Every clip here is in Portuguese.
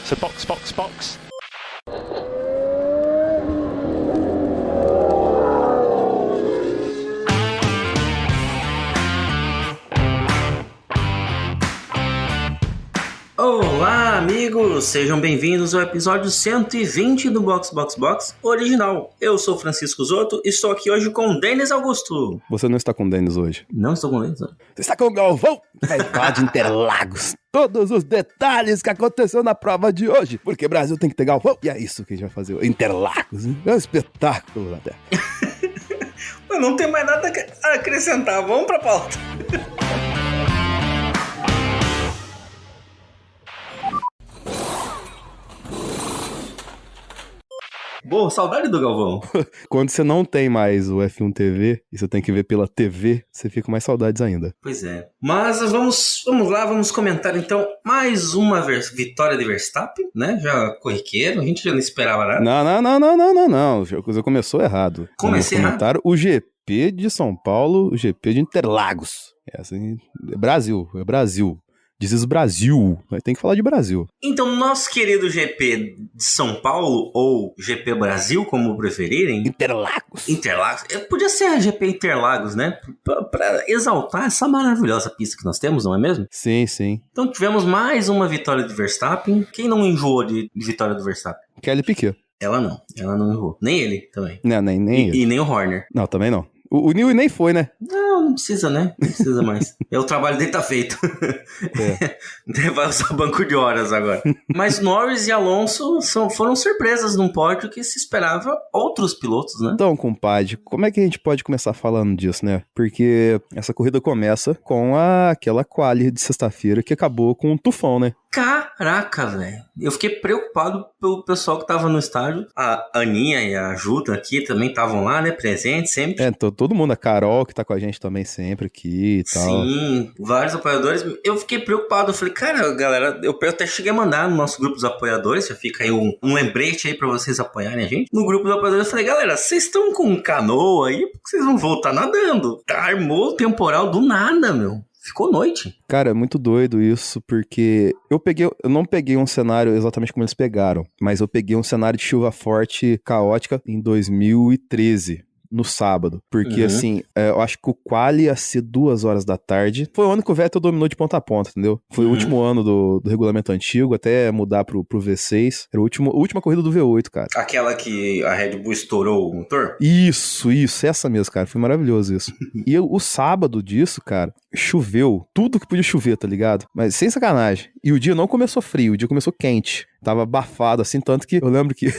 So box, box, box. Olá, amigos! Sejam bem-vindos ao episódio 120 do Box Box Box original. Eu sou Francisco Zotto e estou aqui hoje com Denis Augusto. Você não está com o Denis hoje. Não estou com o Denis. Você está com o Galvão, vai falar de Interlagos. Todos os detalhes que aconteceu na prova de hoje. Porque Brasil tem que ter Galvão. E é isso que a gente vai fazer. Interlagos. É um espetáculo até. Não tem mais nada a acrescentar. Vamos pra pauta. Boa, saudade do Galvão. Quando você não tem mais o F1 TV e você tem que ver pela TV, você fica com mais saudades ainda. Pois é. Mas vamos lá, vamos comentar então mais uma vitória de Verstappen, né? Já corriqueiro, a gente já não esperava nada. Não. Já começou errado. Comecei errado? O GP de São Paulo, o GP de Interlagos. É assim, é Brasil. Diz Brasil, tem que falar de Brasil. Então, nosso querido GP de São Paulo, ou GP Brasil, como preferirem... Interlagos. Podia ser GP Interlagos, né? Pra exaltar essa maravilhosa pista que nós temos, não é mesmo? Sim. Então, tivemos mais uma vitória de Verstappen. Quem não enjoou de vitória do Verstappen? Kelly Piquet. Ela não enjoou. Nem ele também. Não, nem ele. E nem o Horner. Não, também não. O Newey nem foi, né? Não precisa, né? Não precisa mais. O trabalho dele tá feito. Vai usar banco de horas agora. Mas Norris e Alonso foram surpresas num pódio que se esperava outros pilotos, né? Então, compadre, como é que a gente pode começar falando disso, né? Porque essa corrida começa com aquela quali de sexta-feira que acabou com um tufão, né? Caraca, velho. Eu fiquei preocupado pelo pessoal que tava no estádio. A Aninha e a Juta aqui também estavam lá, né? Presentes sempre. Todo mundo. A Carol, que tá com a gente também sempre aqui e tal. Sim, vários apoiadores. Eu fiquei preocupado. Eu falei, cara, galera, eu até cheguei a mandar no nosso grupo dos apoiadores. Já fica aí um lembrete aí pra vocês apoiarem a gente. No grupo dos apoiadores eu falei, galera, vocês estão com canoa aí? Por que vocês vão voltar nadando? Armou o temporal do nada, meu. Ficou noite. Cara, é muito doido isso, porque eu não peguei um cenário exatamente como eles pegaram, mas eu peguei um cenário de chuva forte, caótica, em 2013. No sábado, porque assim, eu acho que o quali ia ser 2 horas da tarde. Foi o ano que o Vettel dominou de ponta a ponta, entendeu? Foi o último ano do regulamento antigo, até mudar pro V6. Era a última corrida do V8, cara. Aquela que a Red Bull estourou o motor? Isso, essa mesmo, cara. Foi maravilhoso isso. E o sábado disso, cara, choveu tudo que podia chover, tá ligado? Mas sem sacanagem. E o dia não começou frio, o dia começou quente. Tava abafado, assim, tanto que eu lembro que...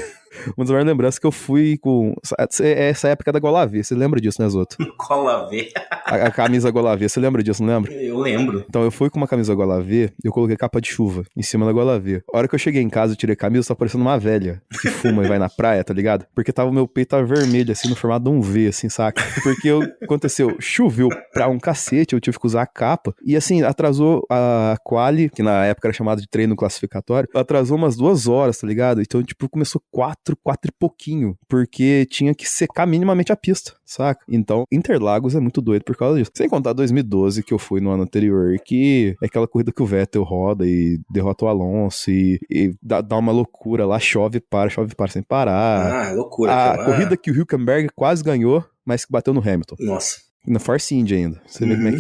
Uma das maiores lembranças que eu fui com... Essa época da Gola V, você lembra disso, né, Zoto? Gola V? A camisa Gola V, você lembra disso, não lembra? Eu lembro. Então eu fui com uma camisa Gola V e eu coloquei capa de chuva em cima da Gola V. A hora que eu cheguei em casa e tirei a camisa, tava parecendo uma velha que fuma e vai na praia, tá ligado? Porque o meu peito tava vermelho, assim, no formato de um V, assim, saca? Porque aconteceu, choveu pra um cacete, eu tive que usar a capa. E assim, atrasou a quali, que na época era chamada de treino classificatório, atrasou umas 2 horas, tá ligado? Então, tipo, começou 4 e pouquinho, porque tinha que secar minimamente a pista, saca? Então, Interlagos é muito doido por causa disso. Sem contar 2012, que eu fui no ano anterior, que é aquela corrida que o Vettel roda e derrota o Alonso e dá uma loucura lá, chove e para sem parar. Ah, loucura. A corrida que o Hülkenberg quase ganhou, mas que bateu no Hamilton. Nossa. Na Force India ainda. Você vê como é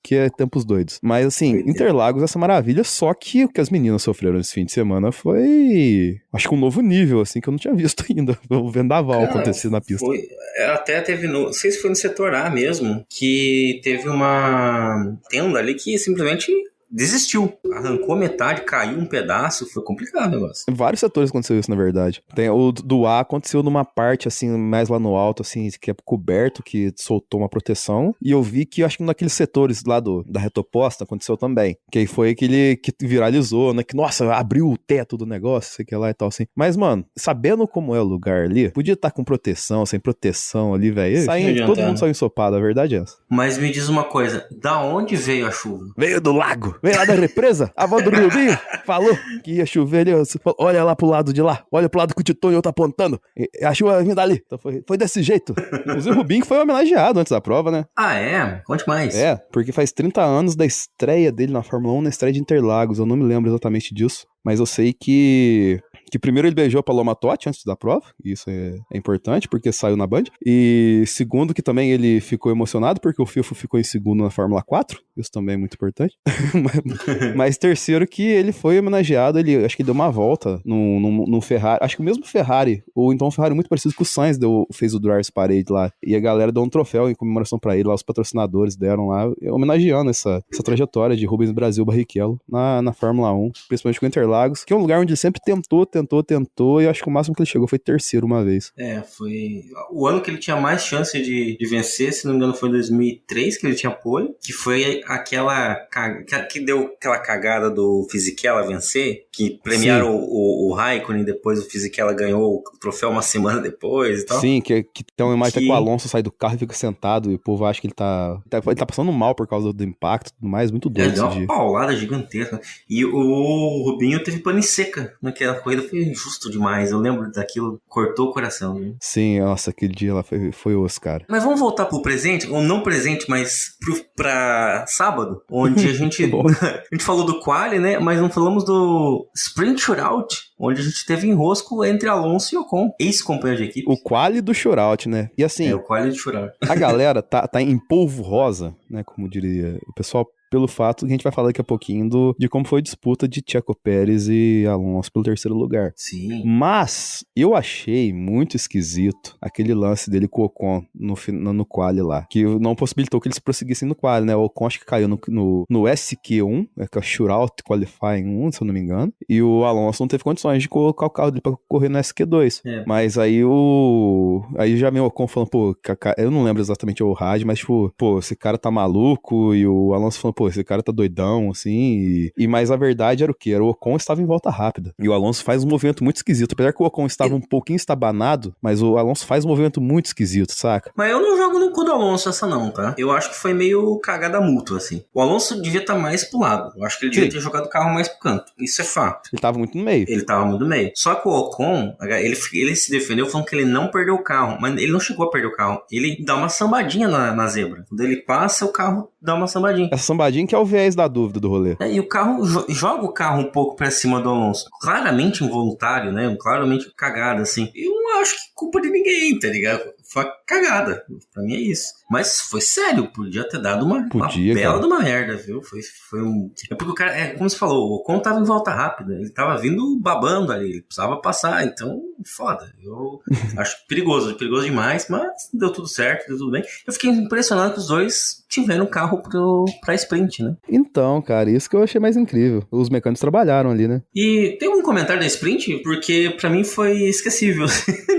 que é tempos doidos. Mas assim, Interlagos, essa maravilha, só que o que as meninas sofreram nesse fim de semana foi, acho que um novo nível, assim, que eu não tinha visto ainda. O vendaval acontecer na pista. Até teve, não sei se foi no setor A mesmo, que teve uma tenda ali que simplesmente... desistiu, arrancou metade, caiu um pedaço, foi complicado o negócio. Em vários setores aconteceu isso, na verdade. O do A aconteceu numa parte, assim, mais lá no alto, assim, que é coberto, que soltou uma proteção, e eu vi que, acho que naqueles setores lá da reta oposta aconteceu também, que aí foi aquele que viralizou, né, que, nossa, abriu o teto do negócio, sei que lá e tal, assim. Mas, mano, sabendo como é o lugar ali, podia estar com proteção, sem proteção ali, velho, todo mundo saiu ensopado, a verdade é essa. Mas me diz uma coisa, da onde veio a chuva? Veio do lago. Vem lá da represa, a avó do Rubinho falou que ia chover ali. Olha lá pro lado de lá, olha pro lado que o Titonho tá apontando. A chuva vindo dali. Então foi desse jeito. Inclusive o Rubinho foi homenageado antes da prova, né? Ah, é? Conte mais. É, porque faz 30 anos da estreia dele na Fórmula 1, na estreia de Interlagos. Eu não me lembro exatamente disso, mas eu sei que primeiro ele beijou a Paloma Totti antes da prova, e isso é importante, porque saiu na Band. E segundo que também ele ficou emocionado, porque o Filfo ficou em segundo na Fórmula 4, isso também é muito importante. Mas terceiro que ele foi homenageado, ele acho que deu uma volta no Ferrari, acho que o mesmo Ferrari, ou então um Ferrari muito parecido com o Sainz fez o Drivers Parade lá, e a galera deu um troféu em comemoração pra ele, lá os patrocinadores deram lá, homenageando essa trajetória de Rubens Brasil Barrichello na Fórmula 1, principalmente com Interlagos, que é um lugar onde ele sempre tentou, e eu acho que o máximo que ele chegou foi terceiro uma vez. É, foi o ano que ele tinha mais chance de vencer, se não me engano foi em 2003 que ele tinha pole, que foi aquela que deu aquela cagada do Fisichella vencer, que premiaram o Raikkonen, depois o Fisichella ganhou o troféu uma semana depois e tal. Sim, que tem uma imagem até que o Alonso sai do carro e fica sentado, e o povo acha que ele tá passando mal por causa do impacto e tudo mais, muito doido. Ele deu uma paulada gigantesca. E o Rubinho teve pane seca naquela corrida, foi injusto demais. Eu lembro daquilo, cortou o coração. Né? Sim, nossa, aquele dia lá foi osso, cara. Mas vamos voltar pro presente, ou não presente, mas pra sábado, onde a gente falou do quali, né? Mas não falamos do Sprint Shootout, onde a gente teve enrosco entre Alonso e Ocon, ex-companheiro de equipe. O quali do Shootout, né? E assim, o quali do Shootout. A galera tá em polvo rosa, né? Como diria o pessoal, pelo fato que a gente vai falar daqui a pouquinho de como foi a disputa de Checo Pérez e Alonso pelo terceiro lugar. Sim. Mas eu achei muito esquisito aquele lance dele com o Ocon no quali lá, que não possibilitou que eles prosseguissem no quali, né? O Ocon acho que caiu no SQ1, que é o Shootout Qualifying 1, se eu não me engano, e o Alonso não teve condições de colocar o carro dele pra correr no SQ2. É. Mas aí já vem o Ocon falando, pô, eu não lembro exatamente o rádio, mas tipo, pô, esse cara tá maluco, e o Alonso falando, pô, esse cara tá doidão, assim, mas a verdade era o quê? Era o Ocon estava em volta rápida, e o Alonso faz um movimento muito esquisito, apesar que o Ocon estava um pouquinho estabanado, mas o Alonso faz um movimento muito esquisito, saca? Mas eu não jogo no cu do Alonso essa não, tá? Eu acho que foi meio cagada mútua, assim. O Alonso devia estar mais pro lado, eu acho que ele devia ter jogado o carro mais pro canto, isso é fato. Ele tava muito no meio. Ele tava muito no meio. Só que o Ocon, ele se defendeu falando que ele não perdeu o carro, mas ele não chegou a perder o carro, ele dá uma sambadinha na zebra. Quando ele passa, o carro dá uma sambadinha. Essa sambadinha que é o viés da dúvida do rolê. E o carro joga o carro um pouco pra cima do Alonso. Claramente involuntário, né? Claramente cagada, assim. Eu não acho que culpa de ninguém, tá ligado? Foi uma cagada. Pra mim é isso. Mas foi sério, podia ter dado uma bela de uma merda, viu? Foi um... É porque o cara, como você falou, o Ocon tava em volta rápida. Ele tava vindo babando ali. Ele precisava passar. Então, foda. Eu acho perigoso demais, mas deu tudo certo, deu tudo bem. Eu fiquei impressionado que os dois tiveram carro pra sprint, né? Então, cara, isso que eu achei mais incrível. Os mecânicos trabalharam ali, né? E tem um comentário da sprint, porque pra mim foi esquecível.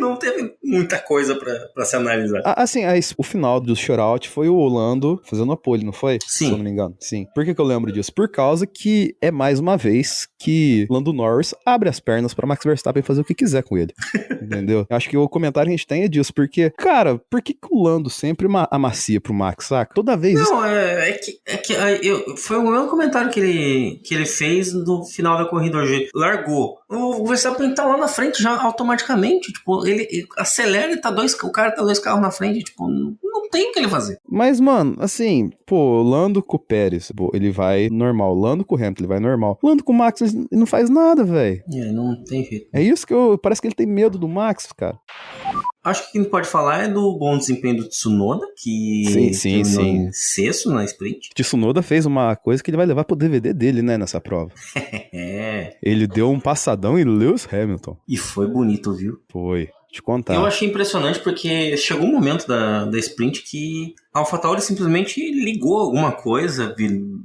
Não teve muita coisa pra se analisar. Assim, o final do Shootout foi o Lando fazendo a pole, não foi? Sim. Se eu não me engano. Sim. Por que eu lembro disso? Por causa que é mais uma vez que Lando Norris abre as pernas pra Max Verstappen fazer o que quiser com ele. Entendeu? Acho que o comentário que a gente tem é disso, porque, cara, por que o Lando sempre amacia pro Max, saca? Toda vez... Não, foi o mesmo comentário que ele fez no final da corrida hoje. Largou. O Verstappen tá lá na frente já automaticamente, tipo, ele acelera e o cara tá 2 carros na frente, tipo, não tem o que ele fazer. Mas, mano, assim, pô, Lando com o Pérez, pô, ele vai normal. Lando com o Hamilton, ele vai normal. Lando com o Max, ele não faz nada, velho. Não tem jeito. É isso que parece que ele tem medo do Max, cara. Acho que o que a gente pode falar é do bom desempenho do Tsunoda, que terminou em sexto na sprint. Tsunoda fez uma coisa que ele vai levar pro DVD dele, né, nessa prova. Ele deu um passadão em Lewis Hamilton. E foi bonito, viu? Foi. Te contar. Eu achei impressionante porque chegou um momento da sprint que a AlphaTauri simplesmente ligou alguma coisa,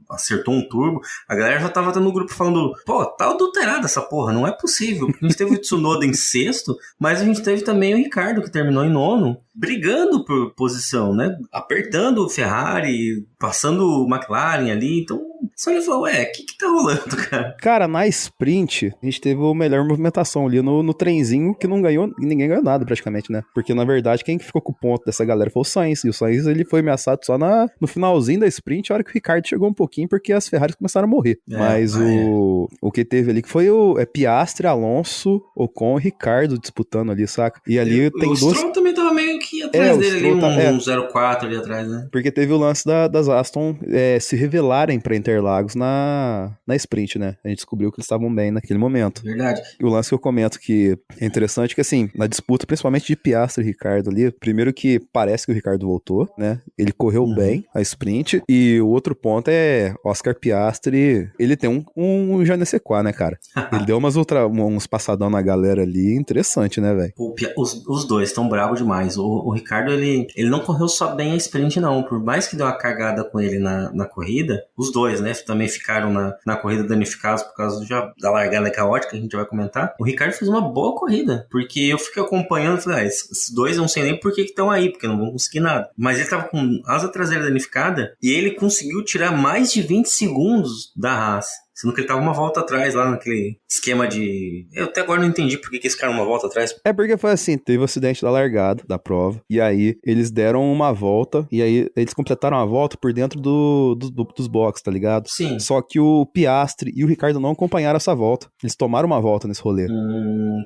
acertou um turbo. A galera já tava no grupo falando, pô, tá adulterada essa porra, não é possível. A gente teve o Tsunoda em sexto, mas a gente teve também o Ricardo, que terminou em nono, brigando por posição, né? Apertando o Ferrari, passando o McLaren ali. Então, só ele falou, o que tá rolando, cara? Cara, na sprint, a gente teve a melhor movimentação ali no trenzinho, que não ganhou, ninguém ganhou nada praticamente, né? Porque, na verdade, quem ficou com o ponto dessa galera foi o Sainz, e o Sainz, ele foi ameaçado só no finalzinho da sprint, a hora que o Ricardo chegou um pouquinho, porque as Ferraris começaram a morrer. Mas o que teve ali, que foi Piastri, Alonso, Ocon e Ricardo disputando ali, saca? E ali tem duas... O Stroll também tava meio que atrás dele ali, um 04 ali atrás, né? Porque teve o lance das Aston se revelarem pra Interlagos na sprint, né? A gente descobriu que eles estavam bem naquele momento. Verdade. E o lance que eu comento que é interessante que, assim, na disputa, principalmente de Piastri e Ricardo ali, primeiro que parece que o Ricardo voltou, né? Ele correu bem a sprint. E o outro ponto é Oscar Piastri, ele tem um je ne sais quoi, né, cara? Ele deu uns passadão na galera ali, interessante, né, velho? Os dois estão bravos demais. O Ricardo, ele não correu só bem a sprint, não. Por mais que deu uma cagada com ele na corrida, os dois, né, também ficaram na corrida danificados por causa da largada caótica, que a gente vai comentar. O Ricardo fez uma boa corrida, porque eu fiquei acompanhando e falei, esses dois não sei nem por que estão aí, porque não vão conseguir nada. Mas ele tava com asa traseira danificada e ele conseguiu tirar mais de 20 segundos da Haas. Sendo que ele tava uma volta atrás lá naquele esquema de... Eu até agora não entendi por que esse cara uma volta atrás. É porque foi assim, teve o acidente da largada, da prova, e aí eles deram uma volta, e aí eles completaram a volta por dentro dos boxes, tá ligado? Sim. Só que o Piastri e o Ricardo não acompanharam essa volta. Eles tomaram uma volta nesse rolê.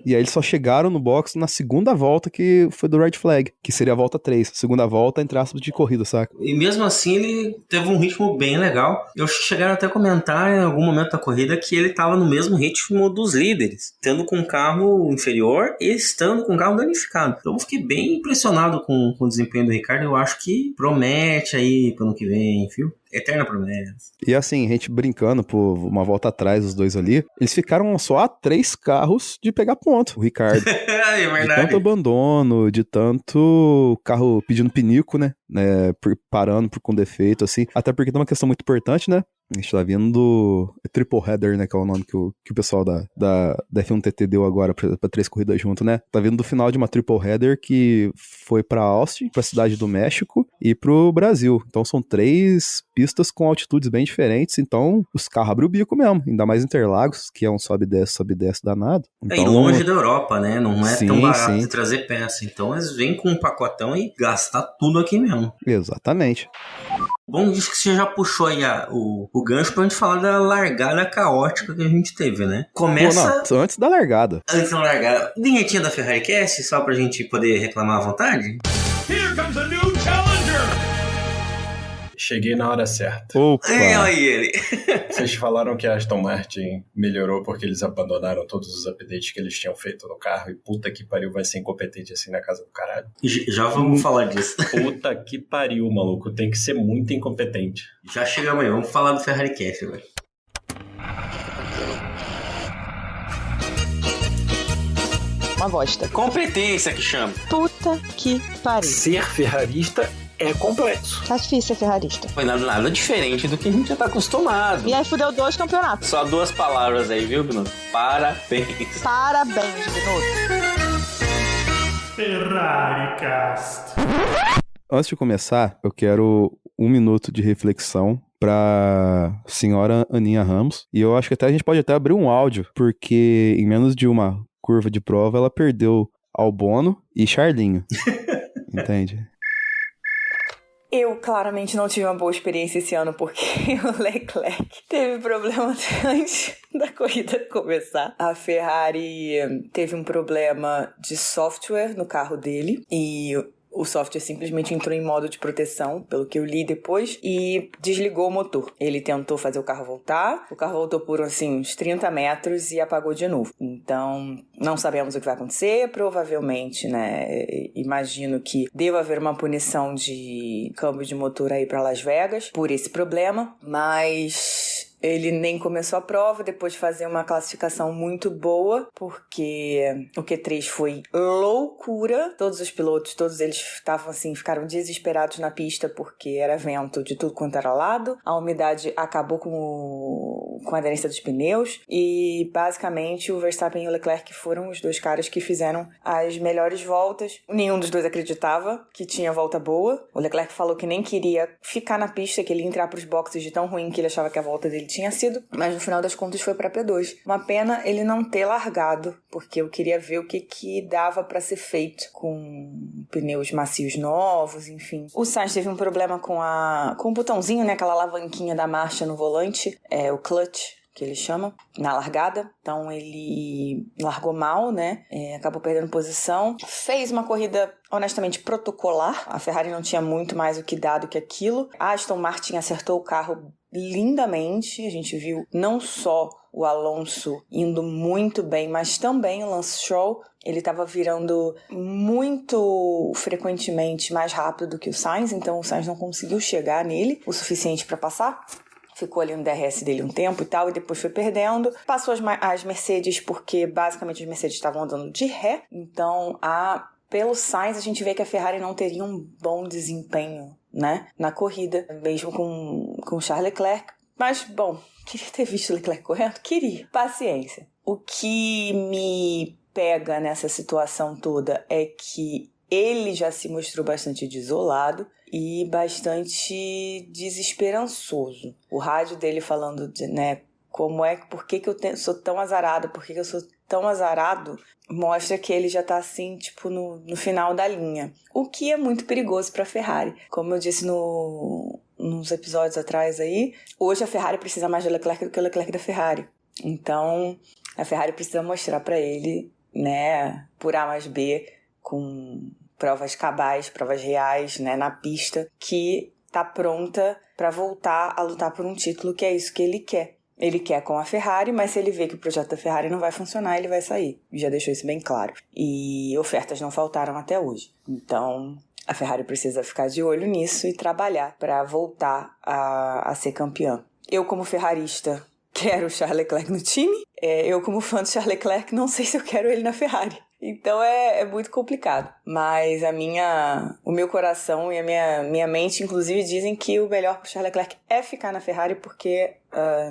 E aí eles só chegaram no box na segunda volta, que foi do red flag, que seria a volta 3. Segunda volta, entre aspas, de corrida, saca? E mesmo assim ele teve um ritmo bem legal. Eu chegaram até a comentar em algum momento da corrida que ele estava no mesmo ritmo dos líderes, tendo com um carro inferior e estando com um carro danificado. Então eu fiquei bem impressionado com o desempenho do Ricardo. Eu acho que promete aí pro ano que vem, viu? Eterna promessa. E assim, a gente brincando por uma volta atrás, os dois ali, eles ficaram só a 3 carros de pegar ponto, o Ricardo. É verdade. De tanto abandono, de tanto carro pedindo pinico, né? Parando com defeito, assim. Até porque tem uma questão muito importante, né? A gente tá vendo do Triple Header, né? Que é o nome que o pessoal da F1TT deu agora pra 3 corridas junto, né? Tá vendo do final de uma Triple Header que foi pra Austin, pra Cidade do México e pro Brasil. Então são 3 pistas com altitudes bem diferentes. Então os carros abrem o bico mesmo. Ainda mais Interlagos, que é um sobe e desce danado. Então, e longe da Europa, né? Não é tão barato de sim. trazer peça. Então eles vêm com um pacotão e gastar tudo aqui mesmo. Exatamente. Bom, diz que você já puxou aí o gancho pra gente falar da largada caótica que a gente teve, né? Começa... Pô, não, antes da largada. Antes da largada. Vinhetinha da Ferrari Cast, só pra gente poder reclamar à vontade? Here comes a new challenger! Cheguei na hora certa. Opa! Olha aí ele. Vocês falaram que a Aston Martin melhorou porque eles abandonaram todos os updates que eles tinham feito no carro e puta que pariu, vai ser incompetente assim na casa do caralho. Já vamos falar disso. Puta que pariu, maluco. Tem que ser muito incompetente. Já chegamos aí, vamos falar do Ferrari Cast agora. Uma bosta. Competência que chama. Puta que pariu. Ser ferrarista é complexo. Tá difícil ser ferrarista. Foi nada diferente do que a gente já tá acostumado. E aí fudeu 2 campeonatos. Só 2 palavras aí, viu, Bruno? Parabéns. Parabéns, Bruno. Ferrari Cast. Antes de começar, eu quero 1 minuto de reflexão pra senhora Aninha Ramos. E eu acho que até a gente pode até abrir um áudio, porque em menos de uma curva de prova, ela perdeu Albon e Charlinho. Entende? Eu claramente não tive uma boa experiência esse ano porque o Leclerc teve problema antes da corrida começar. A Ferrari teve um problema de software no carro dele e o software simplesmente entrou em modo de proteção, pelo que eu li depois, e desligou o motor. Ele tentou fazer o carro voltar, o carro voltou por uns 30 metros e apagou de novo. Então, não sabemos o que vai acontecer, provavelmente, né, imagino que deva haver uma punição de câmbio de motor aí para Las Vegas por esse problema, mas Ele nem começou a prova, depois de fazer uma classificação muito boa, porque o Q3 foi loucura. Todos os pilotos, todos eles estavam assim, ficaram desesperados na pista porque era vento de tudo quanto era lado. A umidade acabou com a aderência dos pneus e basicamente o Verstappen e o Leclerc foram os dois caras que fizeram as melhores voltas. Nenhum dos dois acreditava que tinha volta boa. O Leclerc falou que nem queria ficar na pista, que ele ia entrar pros boxes de tão ruim que ele achava que a volta dele tinha sido, mas no final das contas foi pra P2. Uma pena ele não ter largado, porque eu queria ver o que dava pra ser feito com pneus macios novos, enfim. O Sainz teve um problema com o botãozinho, né, aquela alavanquinha da marcha no volante, o clutch, que ele chama, na largada. Então ele largou mal, né? Acabou perdendo posição. Fez uma corrida, honestamente, protocolar. A Ferrari não tinha muito mais o que dar do que aquilo. A Aston Martin acertou o carro lindamente. A gente viu não só o Alonso indo muito bem, mas também o Lance Stroll. Ele estava virando muito frequentemente mais rápido do que o Sainz, então o Sainz não conseguiu chegar nele o suficiente para passar. Ficou ali no DRS dele um tempo e tal, e depois foi perdendo. Passou as Mercedes, porque basicamente as Mercedes estavam andando de ré. Então, pelo Sainz, a gente vê que a Ferrari não teria um bom desempenho, né, na corrida, mesmo com o Charles Leclerc. Mas, bom, queria ter visto o Leclerc correndo? Queria. Paciência. O que me pega nessa situação toda é que ele já se mostrou bastante desolado e bastante desesperançoso. O rádio dele falando, né, por que eu sou tão azarado, por que eu sou tão azarado, mostra que ele já tá assim, tipo, no final da linha. O que é muito perigoso pra Ferrari. Como eu disse nos episódios atrás aí, hoje a Ferrari precisa mais do Leclerc do que o Leclerc da Ferrari. Então, a Ferrari precisa mostrar pra ele, né, por A mais B, com provas cabais, provas reais, né, na pista, que tá pronta para voltar a lutar por um título, que é isso que ele quer. Ele quer com a Ferrari, mas se ele vê que o projeto da Ferrari não vai funcionar, ele vai sair. Já deixou isso bem claro. E ofertas não faltaram até hoje. Então, a Ferrari precisa ficar de olho nisso e trabalhar para voltar a ser campeã. Eu, como ferrarista, quero o Charles Leclerc no time. Eu, como fã do Charles Leclerc, não sei se eu quero ele na Ferrari. Então é muito complicado. Mas o meu coração e a minha mente, inclusive, dizem que o melhor para o Charles Leclerc é ficar na Ferrari, porque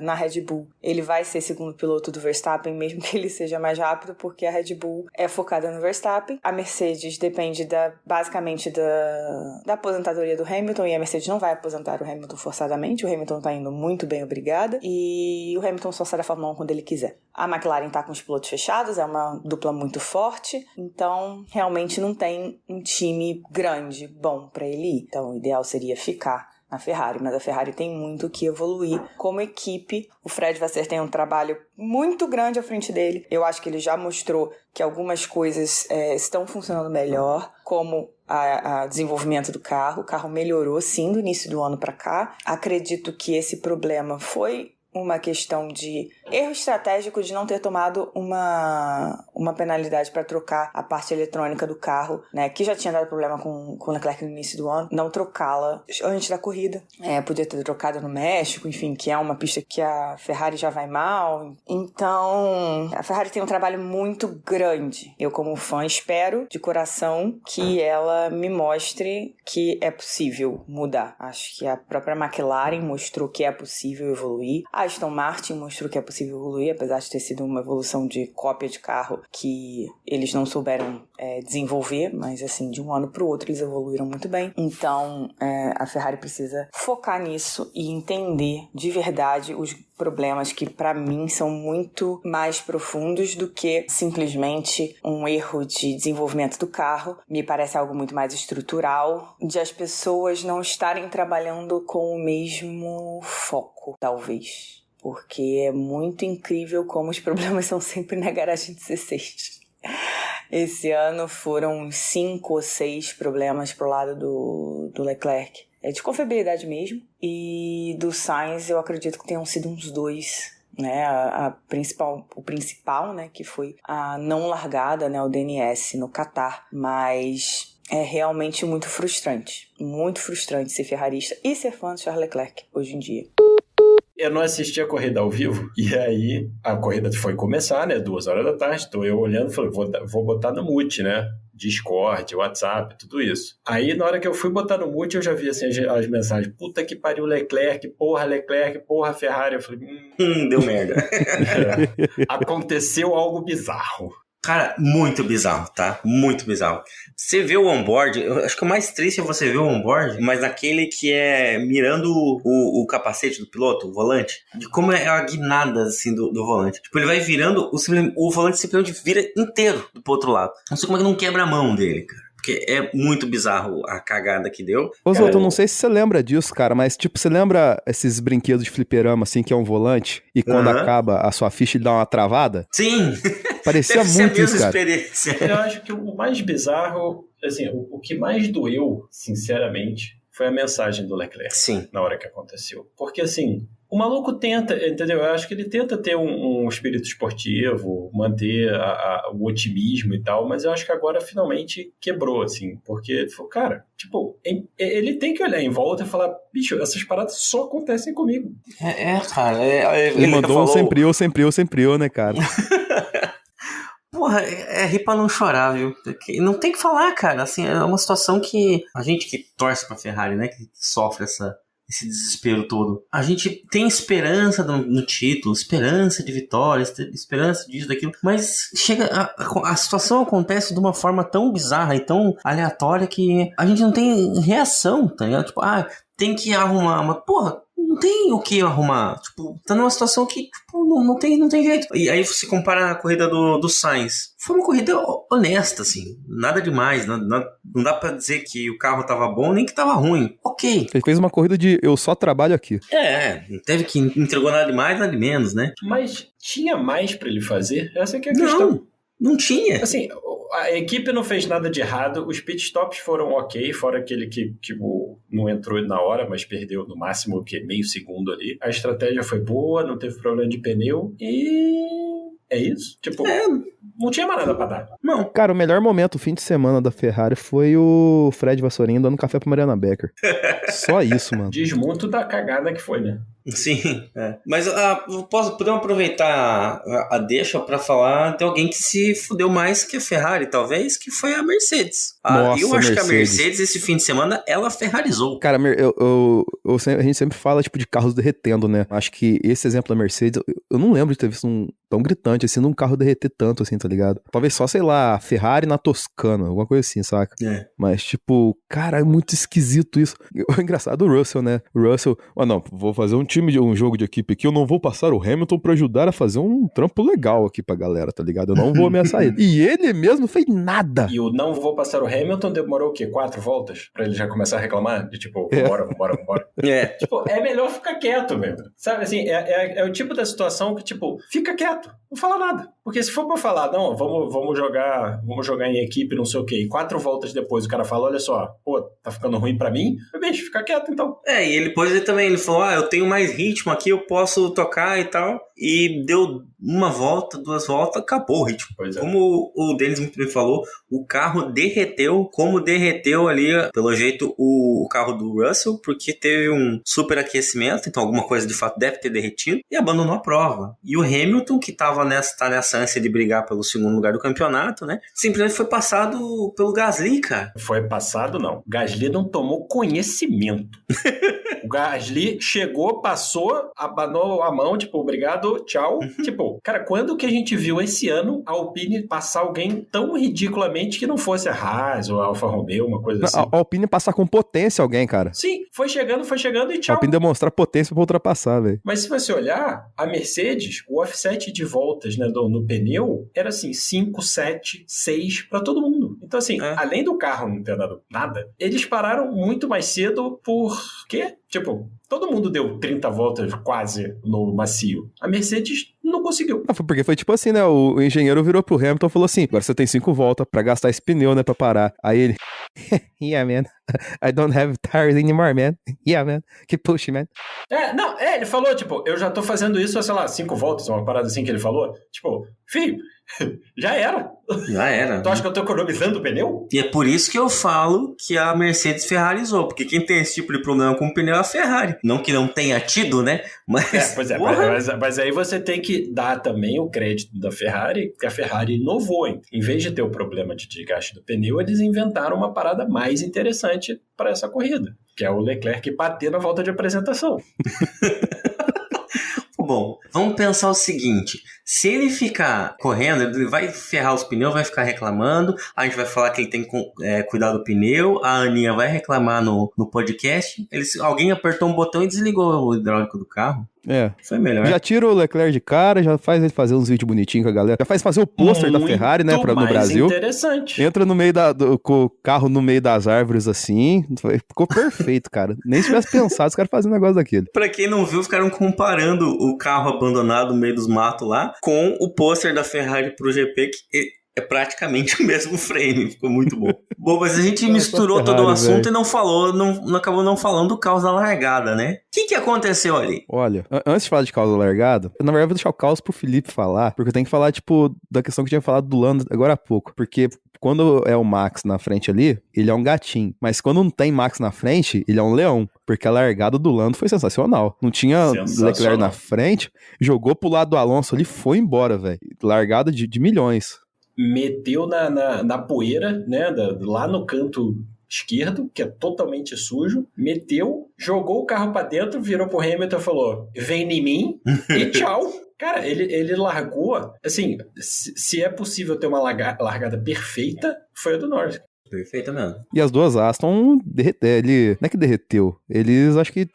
na Red Bull ele vai ser segundo piloto do Verstappen, mesmo que ele seja mais rápido, porque a Red Bull é focada no Verstappen. A Mercedes depende basicamente da aposentadoria do Hamilton, e a Mercedes não vai aposentar o Hamilton forçadamente. O Hamilton está indo muito bem, obrigada. E o Hamilton só sai da Fórmula 1 quando ele quiser. A McLaren está com os pilotos fechados, é uma dupla muito forte, então realmente não tem um time grande, bom para ele ir. Então o ideal seria ficar na Ferrari, mas a Ferrari tem muito que evoluir como equipe. O Fred Vasseur tem um trabalho muito grande à frente dele. Eu acho que ele já mostrou que algumas coisas estão funcionando melhor, como o desenvolvimento do carro. O carro melhorou, sim, do início do ano para cá. Acredito que esse problema foi uma questão de erro estratégico de não ter tomado uma penalidade para trocar a parte eletrônica do carro, né, que já tinha dado problema com o Leclerc no início do ano, não trocá-la antes da corrida. Podia ter trocado no México, enfim, que é uma pista que a Ferrari já vai mal. Então, a Ferrari tem um trabalho muito grande. Eu, como fã, espero de coração que ela me mostre que é possível mudar. Acho que a própria McLaren mostrou que é possível evoluir. A Aston Martin mostrou que é possível evoluir, apesar de ter sido uma evolução de cópia de carro que eles não souberam desenvolver, mas assim, de um ano para o outro eles evoluíram muito bem. Então, a Ferrari precisa focar nisso e entender de verdade os problemas que, para mim, são muito mais profundos do que simplesmente um erro de desenvolvimento do carro. Me parece algo muito mais estrutural, de as pessoas não estarem trabalhando com o mesmo foco, talvez. Porque é muito incrível como os problemas são sempre na garagem 16. Esse ano foram 5 ou 6 problemas pro lado do Leclerc. De confiabilidade mesmo. E do Sainz eu acredito que tenham sido uns 2, né? O principal, né? Que foi a não largada, né? O DNS no Qatar. Mas é realmente muito frustrante ser ferrarista e ser fã do Charles Leclerc hoje em dia. eu não assisti a corrida ao vivo, e aí a corrida foi começar, né, 2 horas da tarde, tô eu olhando e falei, vou botar no mute, né, Discord, WhatsApp, tudo isso. Aí, na hora que eu fui botar no mute, eu já vi, assim, as mensagens, puta que pariu, Leclerc, porra, Ferrari. Eu falei, Deu merda. aconteceu algo bizarro. Cara, muito bizarro, tá? Muito bizarro. Você vê o onboard, eu acho que o mais triste é você ver o onboard, mas naquele que é mirando o capacete do piloto, o volante, de como é a guinada, assim, do volante. Tipo, ele vai virando, o volante simplesmente vira inteiro pro outro lado. Não sei como é que não quebra a mão dele, cara. Porque é muito bizarro a cagada que deu. Ô, Zoto, eu não sei se você lembra disso, cara, mas tipo, você lembra esses brinquedos de fliperama, assim, que é um volante, e quando acaba a sua ficha ele dá uma travada? Sim! Parecia muito isso, cara. Experiência. Eu acho que o mais bizarro, assim, o que mais doeu, sinceramente, foi a mensagem do Leclerc. Sim. Na hora que aconteceu. Porque, assim, o maluco tenta, entendeu? Eu acho que ele tenta ter um espírito esportivo, manter o otimismo e tal, mas eu acho que agora finalmente quebrou, assim, porque ele falou, cara, tipo, ele tem que olhar em volta e falar, bicho, essas paradas só acontecem comigo. Cara. Ele mandou falou... sempre eu, né, cara? Porra, é rir pra não chorar, viu? Porque não tem que falar, cara, assim, é uma situação que a gente que torce pra Ferrari, né, que sofre esse desespero todo. A gente tem esperança no título, esperança de vitórias, esperança disso, daquilo, mas chega a situação acontece de uma forma tão bizarra e tão aleatória que a gente não tem reação, tá ligado? Tipo, tem que arrumar uma... Porra, não tem o que arrumar. Tipo, tá numa situação que tipo, não tem jeito. E aí você compara a corrida do Sainz. Foi uma corrida honesta, assim. Nada demais. Não dá pra dizer que o carro tava bom nem que tava ruim. Ok. Ele fez uma corrida de eu só trabalho aqui. Não teve que entregou nada de mais, nada de menos, né? Mas tinha mais pra ele fazer? Essa é que é a questão. Não tinha. Assim, a equipe não fez nada de errado, os pitstops foram ok, fora aquele que não entrou na hora, mas perdeu no máximo meio segundo ali. A estratégia foi boa, não teve problema de pneu e é isso. Tipo, não tinha mais nada pra dar. Não. Cara, o melhor momento, o fim de semana da Ferrari foi o Fred Vassourinho dando café pra Mariana Becker. Só isso, mano. Diz muito da cagada que foi, né? Sim, mas podemos aproveitar a deixa pra falar de alguém que se fudeu mais que a Ferrari, talvez, que foi a Mercedes. Nossa, eu acho Mercedes. que a Mercedes, esse fim de semana, ela ferrarizou. Cara, a gente sempre fala, tipo, de carros derretendo, né? Acho que esse exemplo da Mercedes, eu não lembro de ter visto tão gritante, assim, num carro derreter tanto, assim, tá ligado? Talvez só, sei lá, Ferrari na Toscana, alguma coisa assim, saca? Mas, tipo, cara, é muito esquisito isso. O engraçado, o Russell, né? O Russell, não, vou fazer um jogo de equipe aqui, eu não vou passar o Hamilton pra ajudar a fazer um trampo legal aqui pra galera, tá ligado? Eu não vou ameaçar ele. E ele mesmo fez nada. E o não vou passar o Hamilton demorou o quê? 4 voltas? Pra ele já começar a reclamar? De tipo, vambora. Tipo, é melhor ficar quieto, velho. Sabe, assim, é o tipo da situação que, tipo, fica quieto, não fala nada. Porque se for pra falar, não, vamos jogar em equipe, não sei o quê, e 4 voltas depois o cara fala, olha só, pô, tá ficando ruim pra mim? Bicho, fica quieto, então. E ele depois ele falou, eu tenho mais ritmo aqui, eu posso tocar e tal. E deu 1 volta, 2 voltas, acabou o ritmo. Como o Denis muito bem falou, o carro derreteu, como derreteu ali, pelo jeito, o carro do Russell, porque teve um superaquecimento, então alguma coisa de fato deve ter derretido, e abandonou a prova. E o Hamilton, que tá nessa ânsia de brigar pelo 2º lugar do campeonato, né, simplesmente foi passado pelo Gasly, cara. Foi passado, não. Gasly não tomou conhecimento. O Gasly chegou, passou, abanou a mão, tipo, obrigado, tchau. Tipo, cara, quando que a gente viu esse ano a Alpine passar alguém tão ridiculamente que não fosse a Haas ou a Alfa Romeo, uma coisa assim? A Alpine passar com potência alguém, cara. Sim, foi chegando e tchau. A Alpine demonstrar potência pra ultrapassar, velho. Mas se você olhar, a Mercedes, o offset de voltas, né, no pneu, era assim, 5, 7, 6 pra todo mundo. Então assim, além do carro não ter dado nada, eles pararam muito mais cedo por quê? Tipo, todo mundo deu 30 voltas quase no macio. A Mercedes não conseguiu. Porque foi tipo assim, né? O engenheiro virou pro Hamilton e falou assim, agora você tem 5 voltas pra gastar esse pneu, né? Pra parar. Aí ele... Yeah, man. I don't have tires anymore, man. Yeah, man. Keep pushing, man. Ele falou, tipo, eu já tô fazendo isso há, sei lá, 5 voltas, uma parada assim que ele falou. Tipo, filho, Já era. Tu acha que eu tô economizando o pneu? E é por isso que eu falo que a Mercedes ferrarizou, porque quem tem esse tipo de problema com o pneu é a Ferrari. Não que não tenha tido, né? Mas, mas aí você tem que dar também o crédito da Ferrari, que a Ferrari inovou. Em vez de ter o problema de desgaste do pneu, eles inventaram uma parada mais interessante para essa corrida, que é o Leclerc bater na volta de apresentação. Bom, vamos pensar o seguinte, se ele ficar correndo, ele vai ferrar os pneus, vai ficar reclamando, a gente vai falar que ele tem que cuidar do pneu, a Aninha vai reclamar no podcast, alguém apertou um botão e desligou o hidráulico do carro. Foi melhor. Já tira o Leclerc de cara, já faz ele fazer uns vídeos bonitinhos com a galera. Já faz fazer o pôster da Ferrari, né, no Brasil. Interessante. Entra no meio com o carro no meio das árvores assim. Ficou perfeito, cara. Nem se tivesse pensado, os caras faziam um negócio daquele. Pra quem não viu, ficaram comparando o carro abandonado no meio dos matos lá com o pôster da Ferrari pro GP, que é praticamente o mesmo frame, ficou muito bom. Bom, mas a gente misturou todo o assunto e não acabou não falando do caos da largada, né? O que aconteceu ali? Olha, antes de falar de caos da largada, na verdade eu vou deixar o caos pro Felipe falar, porque eu tenho que falar, tipo, da questão que eu tinha falado do Lando agora há pouco, porque quando é o Max na frente ali, ele é um gatinho, mas quando não tem Max na frente, ele é um leão, porque a largada do Lando foi sensacional. Não tinha Leclerc na frente, jogou pro lado do Alonso ali, foi embora, velho. Largada de milhões. Meteu na poeira, né, lá no canto esquerdo, que é totalmente sujo, meteu, jogou o carro pra dentro, virou pro Hamilton e falou, vem em mim, e tchau. Cara, ele largou, assim, se é possível ter uma largada perfeita, foi a do Norris. Perfeita mesmo. E as duas Aston derreteram. Não é que derreteu. Eles acho que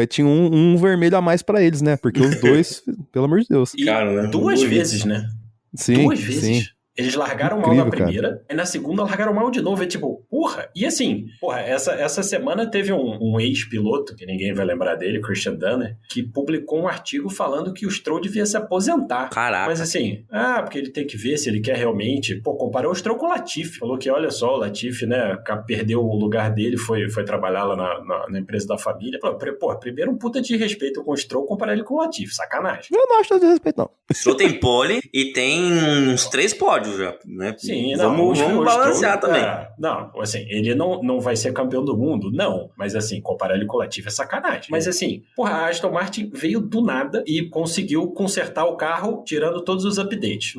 tinham um vermelho a mais pra eles, né? Porque os dois, pelo amor de Deus. E cara, né? Duas vezes, né? Sim, duas vezes. Sim. Eles largaram mal na primeira, e na segunda largaram mal de novo. É tipo, porra. E assim, essa semana teve um ex-piloto, que ninguém vai lembrar dele, Christian Dunner, que publicou um artigo falando que o Stroll devia se aposentar. Caraca. Mas assim, porque ele tem que ver se ele quer realmente... Pô, comparou o Stroll com o Latifi. Falou que, olha só, o Latifi, né, perdeu o lugar dele, foi trabalhar lá na empresa da família. Pô, primeiro um puta de respeito com o Stroll, comparar ele com o Latifi. Sacanagem. Eu não acho de respeito, não. O Stroll tem pole e tem uns 3 pódios já, né? Sim, vamos balancear Stroll, também. Não, assim, ele não vai ser campeão do mundo, não. Mas assim, comparar ele com o Latifi é sacanagem. Mas assim, porra, a Aston Martin veio do nada e conseguiu consertar o carro tirando todos os updates.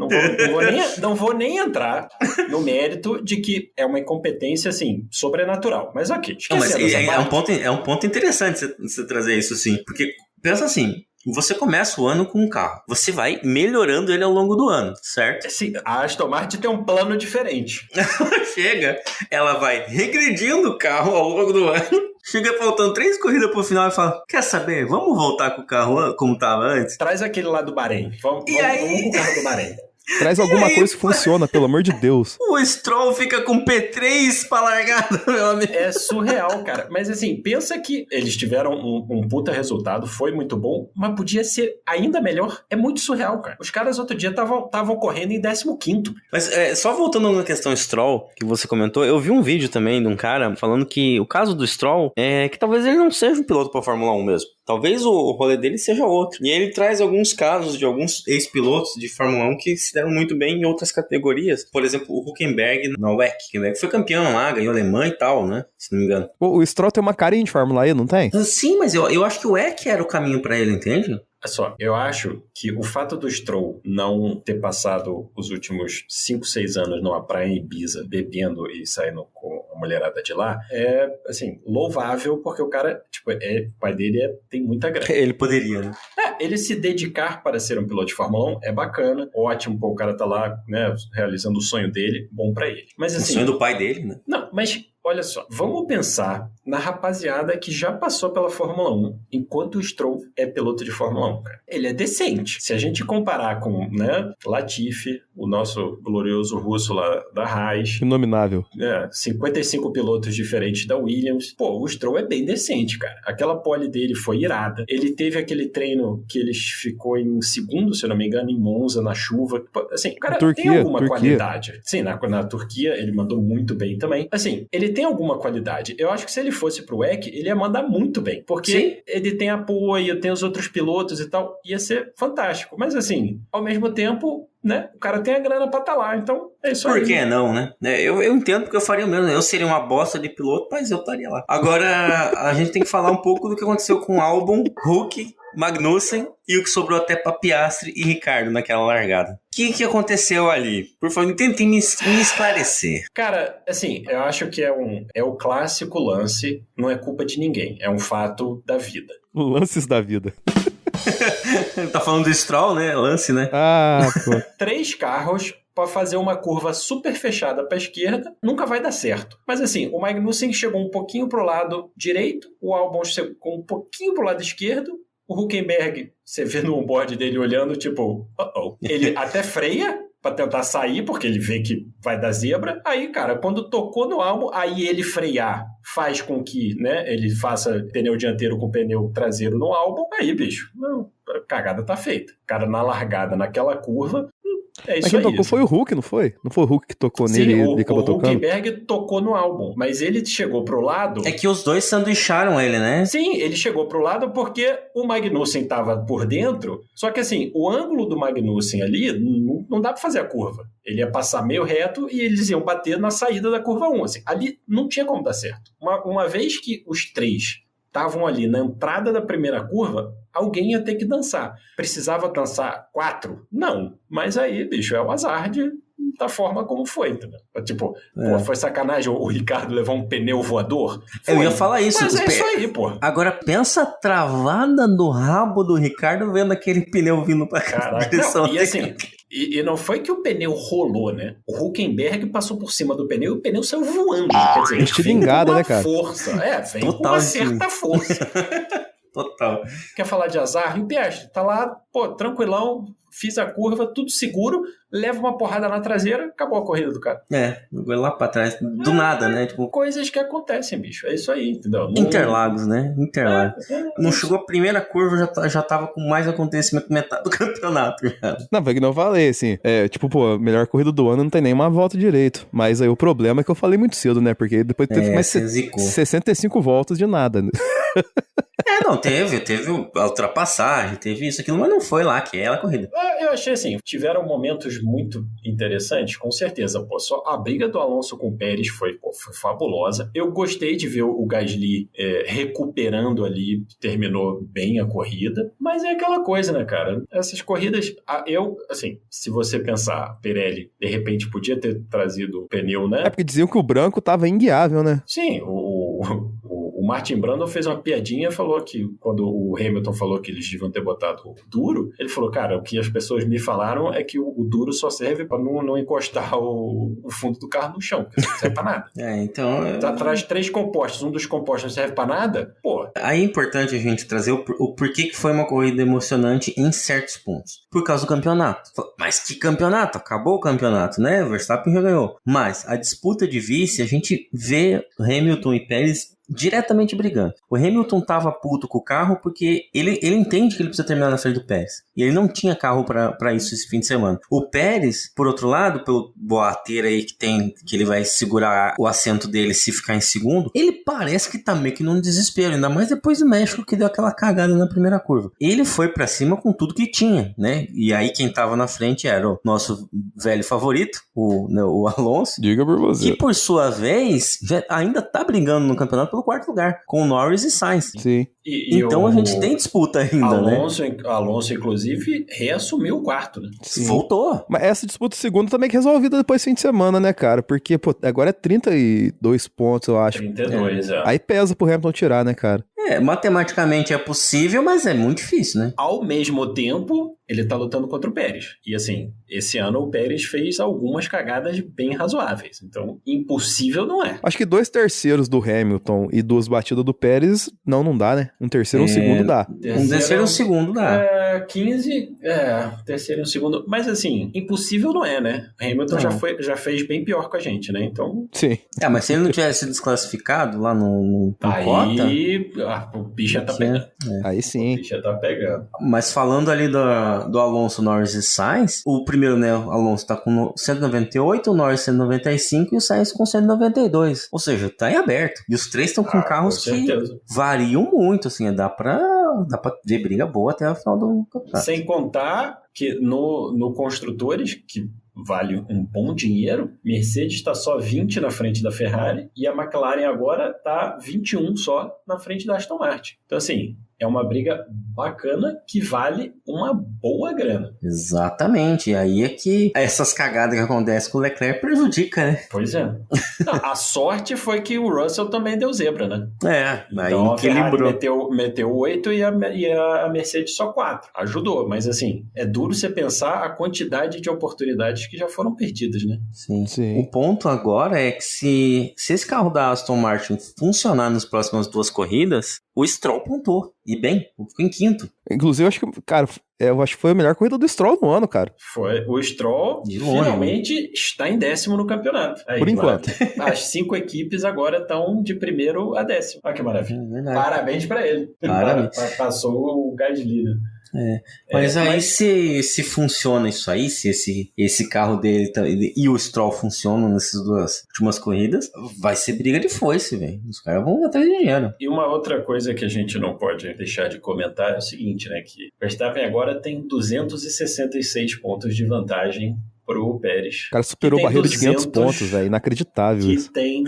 Não vou nem entrar no mérito de que é uma incompetência, assim, sobrenatural. Mas ok, é um ponto interessante você trazer isso, sim. Porque, pensa assim, você começa o ano com um carro, você vai melhorando ele ao longo do ano, certo? Sim, a Aston Martin tem um plano diferente. Chega, ela vai regredindo o carro ao longo do ano, chega faltando 3 corridas pro final e fala, quer saber, vamos voltar com o carro como tava antes? Traz aquele lá do Bahrein, vamos com o carro do Bahrein. Traz alguma coisa que funciona, pelo amor de Deus. O Stroll fica com P3 pra largada, meu amigo. É surreal, cara. Mas assim, pensa que eles tiveram um puta resultado, foi muito bom, mas podia ser ainda melhor. É muito surreal, cara. Os caras outro dia estavam correndo em 15º. Mas só voltando na questão Stroll, que você comentou, eu vi um vídeo também de um cara falando que o caso do Stroll é que talvez ele não seja um piloto pra Fórmula 1 mesmo. Talvez o rolê dele seja outro. E ele traz alguns casos de alguns ex-pilotos de Fórmula 1 que se deram muito bem em outras categorias. Por exemplo, o Hülkenberg na WEC. Que foi campeão lá, ganhou alemã e tal, né? Se não me engano. O Stroll tem uma carinha de Fórmula E, não tem? Sim, mas eu acho que o WEC era o caminho pra ele, entende? Olha só, eu acho que o fato do Stroll não ter passado os últimos 5, 6 anos numa praia em Ibiza, bebendo e saindo com a mulherada de lá, é, assim, louvável, porque o cara, tipo, o pai dele tem muita grana. Ele poderia, né? Ele se dedicar para ser um piloto de Fórmula 1 é bacana, ótimo, pô, o cara tá lá, né, realizando o sonho dele, bom pra ele. Mas assim... O sonho do pai dele, né? Não, mas... Olha só, vamos pensar na rapaziada que já passou pela Fórmula 1, enquanto o Stroll é piloto de Fórmula 1, cara. Ele é decente. Se a gente comparar com, né, Latifi, o nosso glorioso russo lá da Haas... Inominável. 55 pilotos diferentes da Williams. Pô, o Stroll é bem decente, cara. Aquela pole dele foi irada. Ele teve aquele treino que ele ficou em segundo, se eu não me engano, em Monza, na chuva. Assim, o cara tem alguma qualidade. Sim, na Turquia ele mandou muito bem também. Assim, ele tem alguma qualidade. Eu acho que se ele fosse pro WEC, ele ia mandar muito bem. Porque Sim. Ele tem apoio, tem os outros pilotos e tal. Ia ser fantástico. Mas assim, ao mesmo tempo... né? O cara tem a grana pra estar lá, então é isso aí. Por que não, né? Eu entendo porque eu faria o mesmo. Eu seria uma bosta de piloto, mas eu estaria lá. Agora, a gente tem que falar um pouco do que aconteceu com o Albon, Hulk, Magnussen e o que sobrou até pra Piastri e Ricardo naquela largada. O que aconteceu ali? Por favor, tentem me esclarecer. Cara, assim, eu acho que é o clássico lance, não é culpa de ninguém, é um fato da vida. Lances da vida. Tá falando do Stroll, né? Lance, né? Ah, pô. 3 carros para fazer uma curva super fechada para a esquerda, nunca vai dar certo. Mas assim, o Magnussen chegou um pouquinho pro lado direito, o Albon chegou um pouquinho pro lado esquerdo, o Hülkenberg, você vê no onboard dele olhando, tipo, ele até freia para tentar sair, porque ele vê que vai dar zebra. Aí, cara, quando tocou no Albon, aí ele frear faz com que, né, ele faça pneu dianteiro com pneu traseiro no Albon. Aí, bicho, a cagada tá feita. Cara, na largada, naquela curva, é isso. Mas quem aí. tocou foi o Hulk, não foi? Não foi o Hulk que tocou nele e ele acabou tocando? O Hülkenberg tocou no Albon, mas ele chegou pro lado... É que os dois sanduicharam ele, né? Sim, ele chegou pro lado porque o Magnussen tava por dentro, só que assim, o ângulo do Magnussen ali, não dá pra fazer a curva. Ele ia passar meio reto e eles iam bater na saída da curva 1. Assim, ali não tinha como dar certo. Uma vez que os 3 estavam ali na entrada da primeira curva, alguém ia ter que dançar. Precisava dançar 4? Não. Mas aí, bicho, é o azar da forma como foi, entendeu? Tipo, pô, foi sacanagem o Ricardo levar um pneu voador? Foi. Eu ia falar isso. Mas é isso aí, pô. Agora, pensa a travada no rabo do Ricardo vendo aquele pneu vindo pra cá. E assim... E não foi que o pneu rolou, né? O Hülkenberg passou por cima do pneu e o pneu saiu voando. Quer dizer, estilingada, né, cara? Força. Vem Total, com uma certa força. Total. Quer falar de azar? E o Piastri tá lá, pô, tranquilão, fiz a curva, tudo seguro, leva uma porrada na traseira, acabou a corrida do cara. Jogou lá pra trás, do nada, né? Tipo... Coisas que acontecem, bicho. É isso aí, entendeu? Interlagos, né? Interlagos. Não chegou a primeira curva, já tava com mais acontecimento que metade do campeonato. Já. Não, foi que não eu falei, assim. Tipo, pô, melhor corrida do ano não tem nem uma volta direito. Mas aí o problema é que eu falei muito cedo, né? Porque depois teve mais 65 voltas de nada. Não, teve a ultrapassagem, teve isso, aquilo, mas não foi lá que é a corrida. Eu achei assim, tiveram momentos muito interessantes, com certeza. Pô, só a briga do Alonso com o Pérez foi fabulosa. Eu gostei de ver o Gasly recuperando ali, terminou bem a corrida, mas é aquela coisa, né, cara? Essas corridas, assim, se você pensar, Pirelli, de repente podia ter trazido o pneu, né? É porque diziam que o branco tava inguiável, né? Sim, o Martin Brundle fez uma piadinha, falou que quando o Hamilton falou que eles deviam ter botado o duro, ele falou, cara, o que as pessoas me falaram é que o duro só serve pra não encostar o fundo do carro no chão, que não serve pra nada. Então... Traz 3 compostos, um dos compostos não serve pra nada, pô. Aí é importante a gente trazer o porquê que foi uma corrida emocionante em certos pontos. Por causa do campeonato. Mas que campeonato? Acabou o campeonato, né? O Verstappen já ganhou. Mas a disputa de vice, a gente vê Hamilton e Pérez diretamente brigando. O Hamilton tava puto com o carro porque ele entende que ele precisa terminar na frente do Pérez. E ele não tinha carro pra isso esse fim de semana. O Pérez, por outro lado, pelo boateiro aí que ele vai segurar o assento dele se ficar em segundo, ele parece que tá meio que num desespero, ainda mais depois do México que deu aquela cagada na primeira curva. Ele foi pra cima com tudo que tinha, né? E aí quem tava na frente era o nosso velho favorito, o Alonso. Diga por você. Que por sua vez, ainda tá brigando no campeonato pelo 4º lugar, com o Norris e Sainz. Sim. Então a gente tem disputa ainda, Alonso, inclusive, reassumiu o 4º, né? Sim. Voltou. Mas essa disputa segundo também que resolvida depois do fim de semana, né, cara? Porque, pô, agora é 32 pontos, eu acho. 32, Aí pesa pro Hamilton tirar, né, cara? Matematicamente é possível, mas é muito difícil, né? Ao mesmo tempo, ele tá lutando contra o Pérez. E assim, esse ano o Pérez fez algumas cagadas bem razoáveis. Então, impossível não é. Acho que 2 terceiros do Hamilton e 2 batidas do Pérez, não dá, né? Um terceiro e um segundo dá. Um terceiro e um segundo dá. 15, terceiro e um segundo. Mas assim, impossível não é, né? O Hamilton já fez bem pior com a gente, né? Então... Sim. Mas se ele não tivesse desclassificado lá no cota... o bicho tá pegando. Aí sim. O bicho tá pegando. Mas falando ali do Alonso, Norris e Sainz, o primeiro, né, o Alonso tá com 198, o Norris 195 e o Sainz com 192. Ou seja, tá em aberto. E os 3 estão com carros que variam muito, assim, dá pra dá pra ver briga boa até o final do campeonato. Sem contar que no Construtores, que vale um bom dinheiro, Mercedes está só 20 na frente da Ferrari e a McLaren agora está 21 só na frente da Aston Martin. Então, assim, é uma briga bacana que vale uma boa grana. Exatamente. E aí é que essas cagadas que acontecem com o Leclerc prejudica, né? Pois é. Não, a sorte foi que o Russell também deu zebra, né? Aí então, equilibrou. A Ferrari meteu 8 e a Mercedes só 4. Ajudou, mas assim, é duro você pensar a quantidade de oportunidades que já foram perdidas, né? Sim. O ponto agora é que se esse carro da Aston Martin funcionar nas próximas 2 corridas, o Stroll pontuou. E bem, ficou em 5º. Inclusive, eu acho que, cara, eu acho que foi a melhor corrida do Stroll no ano, cara. Foi. O Stroll finalmente está em 10º no campeonato. Aí, por enquanto. As 5 equipes agora estão de 1º a 10º. Olha que maravilha. Parabéns para ele. Parabéns. Passou o Gasly, né? Mas se funciona isso aí, se esse carro dele e o Stroll funcionam nessas 2 últimas corridas, vai ser briga de foice, velho. Os caras vão atrás de dinheiro. E uma outra coisa que a gente não pode deixar de comentar é o seguinte, né? Que Verstappen agora tem 266 pontos de vantagem pro Pérez. O cara superou a barreira de 500 pontos, velho. Inacreditável que isso. Tem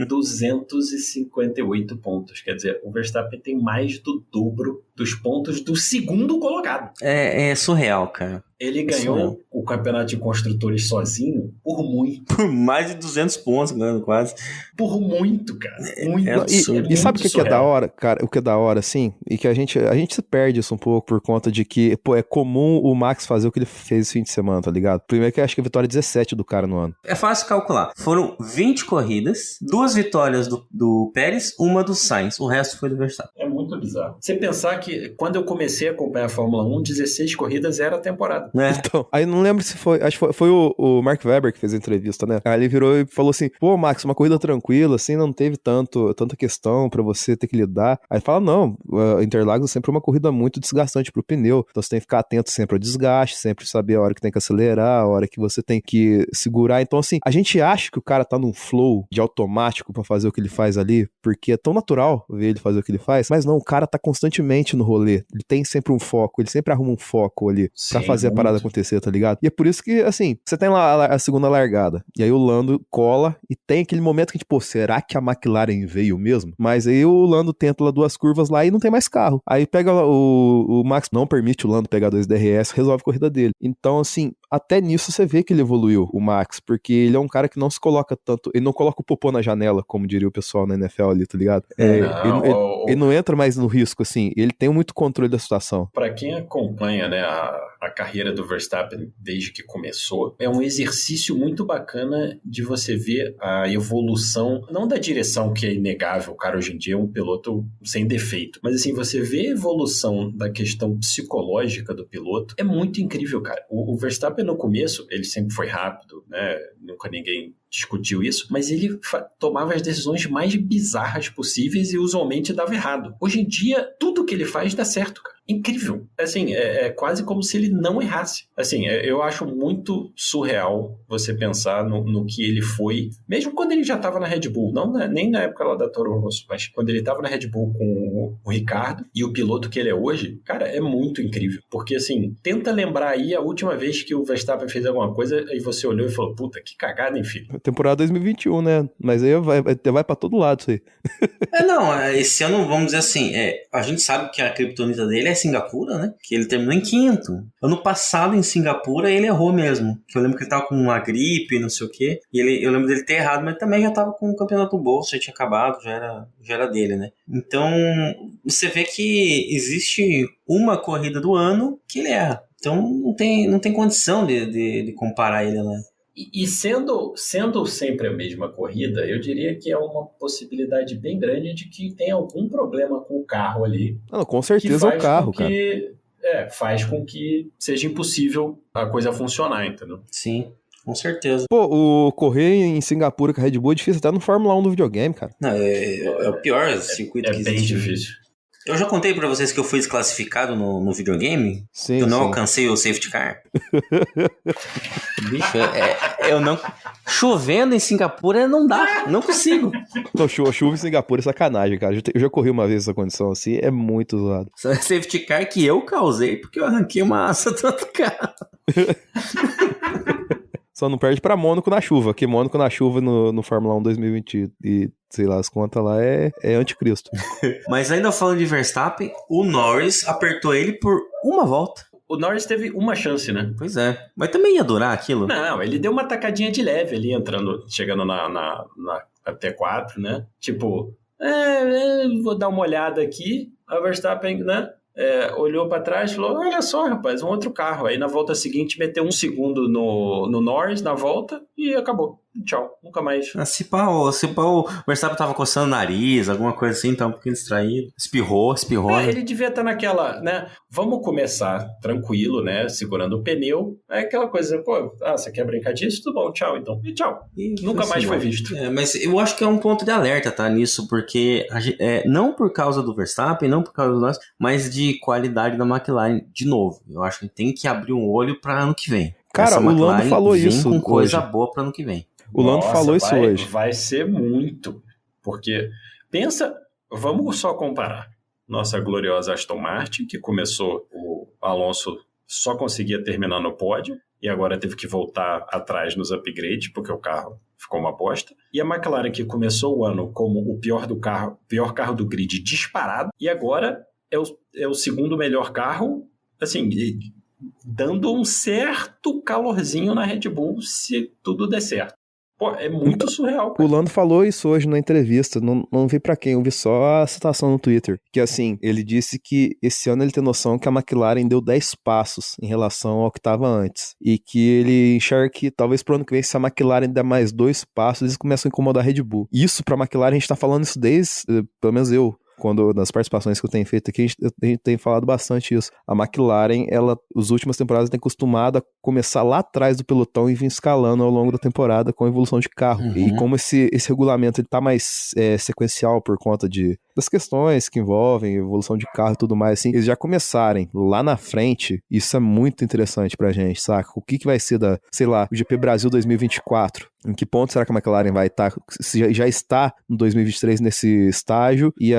258 pontos. Quer dizer, o Verstappen tem mais do dobro dos pontos do segundo colocado. É surreal, cara. Ele ganhou o campeonato de construtores sozinho por muito. Por mais de 200 pontos, ganhando quase. Por muito, cara. Muito. E sabe o que é da hora, cara? O que é da hora, assim? E que a gente se perde isso um pouco por conta de que, é comum o Max fazer o que ele fez esse fim de semana, tá ligado? Primeiro que acho que a vitória é 17 do cara no ano. É fácil calcular. Foram 20 corridas, 2 vitórias do Pérez, 1 do Sainz. O resto foi do Verstappen. É muito bizarro. Você pensar que quando eu comecei a acompanhar a Fórmula 1, 16 corridas era a temporada. Então, aí não lembro se foi, acho que foi o Mark Webber que fez a entrevista, né? Aí ele virou e falou assim, pô, Max, uma corrida tranquila, assim, não teve tanta questão pra você ter que lidar. Aí fala, não, Interlagos é sempre uma corrida muito desgastante pro pneu, então você tem que ficar atento sempre ao desgaste, sempre saber a hora que tem que acelerar, a hora que você tem que segurar. Então, assim, a gente acha que o cara tá num flow de automático pra fazer o que ele faz ali, porque é tão natural ver ele fazer o que ele faz, mas não, o cara tá constantemente no rolê, ele tem sempre um foco, ele sempre arruma um foco ali pra fazer a parada acontecer, tá ligado? E é por isso que, assim, você tem lá a segunda largada, e aí o Lando cola, e tem aquele momento que, tipo, será que a McLaren veio mesmo? Mas aí o Lando tenta lá 2 curvas lá e não tem mais carro. Aí pega o Max, não permite o Lando pegar 2 DRS, resolve a corrida dele. Então, assim, até nisso você vê que ele evoluiu, o Max, porque ele é um cara que não se coloca tanto, ele não coloca o popô na janela, como diria o pessoal na NFL ali, tá ligado? Ele não entra mais no risco, assim, ele tem muito controle da situação. Pra quem acompanha, né, a carreira do Verstappen desde que começou, é um exercício muito bacana de você ver a evolução, não da direção, que é inegável, o cara hoje em dia é um piloto sem defeito, mas assim, você vê a evolução da questão psicológica do piloto, é muito incrível, cara. O Verstappen no começo, ele sempre foi rápido, né, nunca ninguém discutiu isso, mas ele tomava as decisões mais bizarras possíveis e usualmente dava errado. Hoje em dia, tudo que ele faz dá certo, cara. Incrível. Assim, é quase como se ele não errasse. Assim, eu acho muito surreal você pensar no que ele foi, mesmo quando ele já estava na Red Bull, não nem na época lá da Toro Rosso, mas quando ele estava na Red Bull com o Ricardo e o piloto que ele é hoje, cara, é muito incrível. Porque, assim, tenta lembrar aí a última vez que o Verstappen fez alguma coisa e você olhou e falou, puta, que cagada, hein, filho? Temporada 2021, né? Mas aí vai pra todo lado isso aí. Esse ano, vamos dizer assim, a gente sabe que a criptonita dele é Singapura, né? Que ele terminou em 5º. Ano passado, em Singapura, ele errou mesmo. Que eu lembro que ele tava com uma gripe, não sei o quê. E eu lembro dele ter errado, mas também já tava com o campeonato do bolso, já tinha acabado, já era dele, né? Então, você vê que existe uma corrida do ano que ele erra. Então, não tem condição de comparar ele, né? E sendo sempre a mesma corrida, eu diria que é uma possibilidade bem grande de que tem algum problema com o carro ali. Não, com certeza é o carro, cara. Faz com que seja impossível a coisa funcionar, entendeu? Sim, com certeza. Pô, o correr em Singapura com a Red Bull é difícil até no Fórmula 1 do videogame, cara. Não, é o pior circuito que existe. É bem difícil. Eu já contei pra vocês que eu fui desclassificado no videogame. Sim, eu não sim. alcancei o safety car. Bicho, eu não... Chovendo em Singapura não dá, não consigo. Não, chuva em Singapura é sacanagem, cara. Eu já corri uma vez essa condição assim, é muito zoado. Safety car que eu causei porque eu arranquei uma asa do outro carro. Só não perde pra Mônaco na chuva, que Mônaco na chuva no Fórmula 1 2020 e sei lá, as contas lá é anticristo. Mas ainda falando de Verstappen, o Norris apertou ele por uma volta. O Norris teve uma chance, né? Pois é. Mas também ia durar aquilo? Não, ele deu uma tacadinha de leve ali, chegando na T4, né? Tipo, vou dar uma olhada aqui. A Verstappen, né? Olhou pra trás e falou, olha só, rapaz, um outro carro. Aí na volta seguinte meteu 1 segundo no Norris na volta e acabou. Tchau, nunca mais. Se pá, o Verstappen tava coçando o nariz, alguma coisa assim, tava um pouquinho distraído. Espirrou. Né? Ele devia estar naquela, né? Vamos começar tranquilo, né? Segurando o pneu. É aquela coisa, pô, você quer brincar disso? Tudo bom, tchau, então. E tchau. Nunca mais foi visto. Mas eu acho que é um ponto de alerta, tá? Nisso, porque não por causa do Verstappen, não por causa do nosso, mas de qualidade da McLaren, de novo. Eu acho que tem que abrir um olho pra ano que vem. Cara, o Lando falou isso com coisa hoje. boa pra ano que vem. O Lando falou isso hoje. Vai ser muito. Porque, pensa, vamos só comparar. Nossa gloriosa Aston Martin, que começou, o Alonso só conseguia terminar no pódio, e agora teve que voltar atrás nos upgrades, porque o carro ficou uma bosta. E a McLaren, que começou o ano como o pior carro do grid disparado, e agora é o segundo melhor carro, assim, dando um certo calorzinho na Red Bull, se tudo der certo. Pô, é muito surreal, cara. O Lando falou isso hoje na entrevista, não vi pra quem, eu vi só a citação no Twitter, que assim, ele disse que esse ano ele tem noção que a McLaren deu 10 passos em relação ao que estava antes, e que ele enxerga que talvez pro ano que vem, se a McLaren der mais 2 passos, eles começam a incomodar a Red Bull. Isso pra McLaren, a gente tá falando isso desde, pelo menos eu, nas participações que eu tenho feito aqui, a gente tem falado bastante isso. A McLaren, as últimas temporadas tem acostumado a começar lá atrás do pelotão e vir escalando ao longo da temporada com a evolução de carro. Uhum. E como esse regulamento ele tá mais sequencial por conta das questões que envolvem evolução de carro e tudo mais, assim, eles já começarem lá na frente, isso é muito interessante pra gente, saca? O que vai ser o GP Brasil 2024? Em que ponto será que a McLaren vai estar? Se já está no 2023 nesse estágio e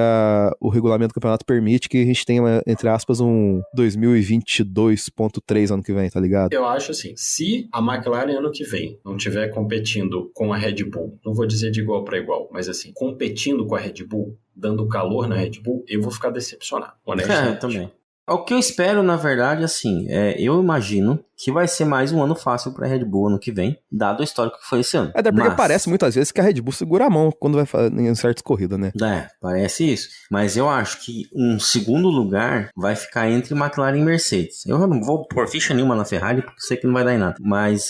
o regulamento do campeonato permite que a gente tenha, entre aspas, um 2022.3 ano que vem, tá ligado? Eu acho assim, se a McLaren ano que vem não estiver competindo com a Red Bull, não vou dizer de igual para igual, mas assim, competindo com a Red Bull, dando calor na Red Bull, eu vou ficar decepcionado, honestamente. Eu também. O que eu espero, na verdade, assim, eu imagino que vai ser mais um ano fácil pra Red Bull ano que vem, dado o histórico que foi esse ano. Até porque parece muitas vezes que a Red Bull segura a mão quando vai fazer em certas corridas, né? Parece isso. Mas eu acho que um segundo lugar vai ficar entre McLaren e Mercedes. Eu não vou pôr ficha nenhuma na Ferrari, porque sei que não vai dar em nada. Mas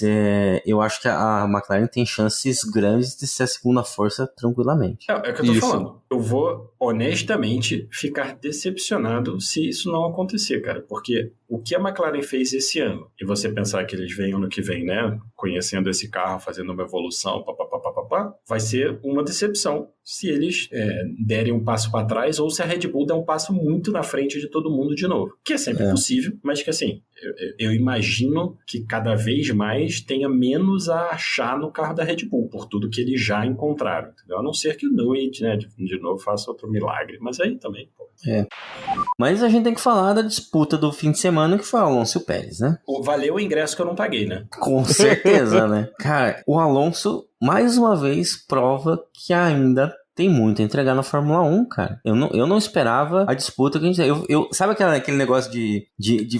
eu acho que a McLaren tem chances grandes de ser a segunda força tranquilamente. É o que eu tô falando. Eu vou, honestamente, ficar decepcionado se isso não acontecer, cara. Porque o que a McLaren fez esse ano, e você pensar que eles vêm ano que vem, né, conhecendo esse carro, fazendo uma evolução, vai ser uma decepção se eles derem um passo para trás ou se a Red Bull der um passo muito na frente de todo mundo de novo. Que é sempre possível, mas que assim, eu imagino que cada vez mais tenha menos a achar no carro da Red Bull, por tudo que eles já encontraram, entendeu? A não ser que o Newey, né, de novo faça outro milagre, mas aí também, pô. Mas a gente tem que falar da disputa do fim de semana, que foi o Alonso e o Pérez, né? Valeu o ingresso que eu não paguei, né? Com certeza, né? Cara, o Alonso, mais uma vez, prova que ainda tem muito a entregar na Fórmula 1, cara. Eu não esperava a disputa que a gente... Sabe aquele negócio de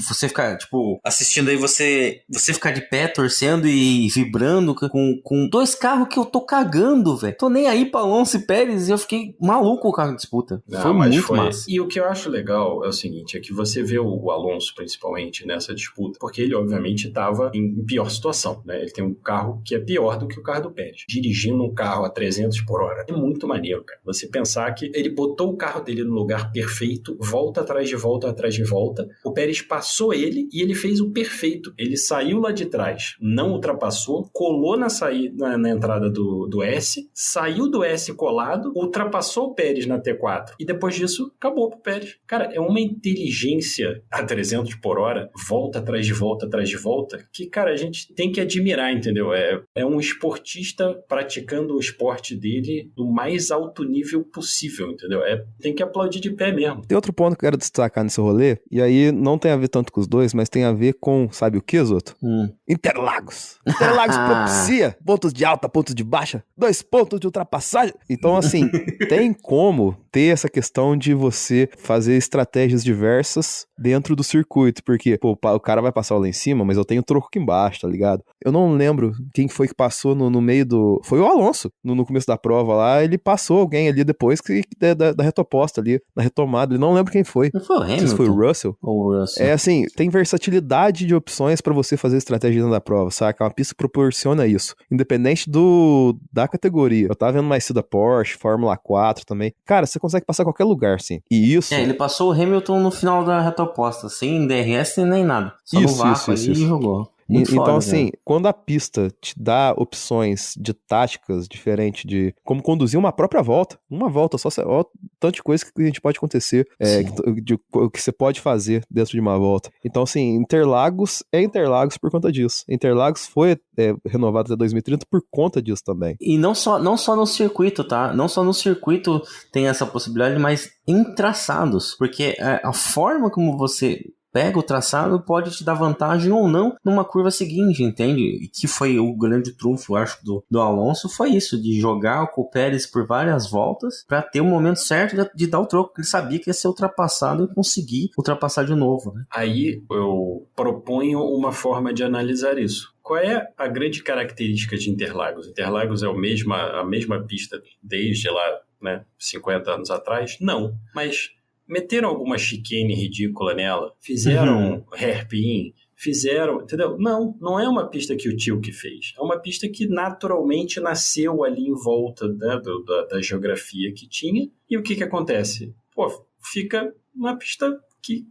você ficar, tipo, assistindo aí, você ficar de pé, torcendo e vibrando com 2 carros que eu tô cagando, velho. Tô nem aí pra Alonso e Pérez e eu fiquei maluco com o carro de disputa. Foi muito massa. E o que eu acho legal é o seguinte, é que você vê o Alonso, principalmente, nessa disputa, porque ele, obviamente, tava em pior situação, né? Ele tem um carro que é pior do que o carro do Pérez. Dirigindo um carro a 300 por hora é muito maneiro. maneiro, cara. Você pensar que ele botou o carro dele no lugar perfeito, volta atrás de volta, atrás de volta. O Pérez passou ele e ele fez o perfeito. Ele saiu lá de trás, não ultrapassou, colou na entrada do S, saiu do S colado, ultrapassou o Pérez na T4. E depois disso, acabou pro Pérez. Cara, é uma inteligência a 300 por hora, volta atrás de volta, atrás de volta, que, cara, a gente tem que admirar, entendeu? É um esportista praticando o esporte dele do mais alto nível possível, entendeu? Tem que aplaudir de pé mesmo. Tem outro ponto que eu quero destacar nesse rolê, e aí não tem a ver tanto com os dois, mas tem a ver com, sabe o que, Zoto? Interlagos. Interlagos propicia pontos de alta, pontos de baixa, 2 pontos de ultrapassagem. Então, assim, tem como ter essa questão de você fazer estratégias diversas dentro do circuito, porque, pô, o cara vai passar lá em cima, mas eu tenho troco aqui embaixo, tá ligado? Eu não lembro quem foi que passou no meio do... Foi o Alonso, no começo da prova lá, ele passou alguém ali depois da retoposta ali, na retomada, ele não lembro quem foi. Não foi o Hamilton? Não sei se foi o Russell. Ou o Russell. É assim, tem versatilidade de opções pra você fazer estratégia dentro da prova, saca? Uma pista proporciona isso, independente da categoria. Eu tava vendo mais cedo a Porsche, Fórmula 4 também. Cara, você consegue passar qualquer lugar, sim. E isso... ele passou o Hamilton no final da retoposta, sem DRS nem nada. Só no vácuo ali e jogou. Muito então, foda, assim, né? quando a pista te dá opções de táticas diferentes de como conduzir uma própria volta, uma volta só, ó, tanto de coisa que a gente pode acontecer, o que você pode fazer dentro de uma volta. Então, assim, Interlagos é Interlagos por conta disso. Interlagos foi renovado até 2030 por conta disso também. E não só no circuito, tá? Não só no circuito tem essa possibilidade, mas em traçados. Porque a forma como você pega o traçado pode te dar vantagem ou não numa curva seguinte, entende? E que foi o grande trunfo, acho, do Alonso, foi isso, de jogar com o Pérez por várias voltas pra ter o momento certo de dar o troco, porque ele sabia que ia ser ultrapassado e conseguir ultrapassar de novo, né? Aí eu proponho uma forma de analisar isso. Qual é a grande característica de Interlagos? Interlagos é a mesma pista desde lá, né, 50 anos atrás? Não, mas... meteram alguma chicane ridícula nela, fizeram hairpin, entendeu? Não é uma pista que o Tilke fez, é uma pista que naturalmente nasceu ali em volta, né, da geografia que tinha, e o que acontece? Pô, fica uma pista que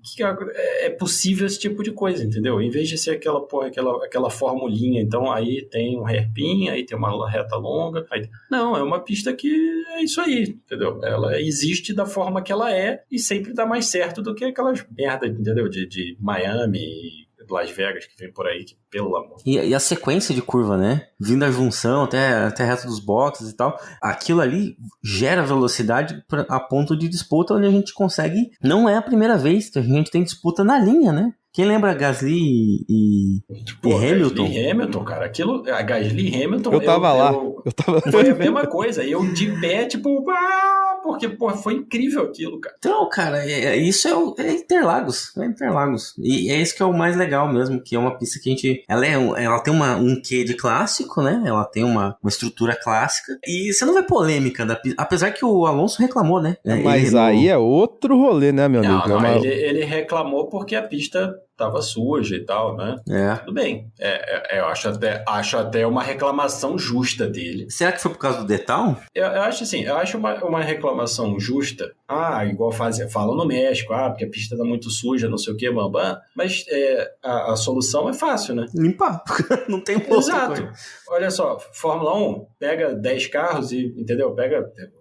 é possível esse tipo de coisa, entendeu? Em vez de ser aquela formulinha, então aí tem um hairpin, aí tem uma reta longa, não, é uma pista que é isso aí, entendeu? Ela existe da forma que ela é e sempre dá mais certo do que aquelas merda, entendeu? De Miami e Las Vegas que vem por aí, que pelo amor. E a sequência de curva, né? Vindo da junção até a reta dos boxes e tal, aquilo ali gera velocidade a ponto de disputa onde a gente consegue, não é a primeira vez que a gente tem disputa na linha, né? Quem lembra Gasly e Hamilton? Gasly e Hamilton, cara. A Gasly e Hamilton... Eu tava lá. Foi a mesma coisa. Eu de pé, tipo... porque, foi incrível aquilo, cara. Então, cara, isso é Interlagos. É Interlagos. E é isso que é o mais legal mesmo, que é uma pista que a gente... Ela tem um quê de clássico, né? Ela tem uma estrutura clássica. E você não vê polêmica da pista. Apesar que o Alonso reclamou, né? Mas aí é outro rolê, né, meu amigo? Não, ele reclamou porque a pista tava suja e tal, né? Tudo bem. Eu acho até uma reclamação justa dele. Será que foi por causa do Detal? Eu acho assim, uma reclamação justa. Igual falam no México, porque a pista tá muito suja, não sei o que, bambam. Mas a solução é fácil, né? Limpar. Não tem outra Exato. coisa. Olha só, Fórmula 1, pega 10 carros e, entendeu?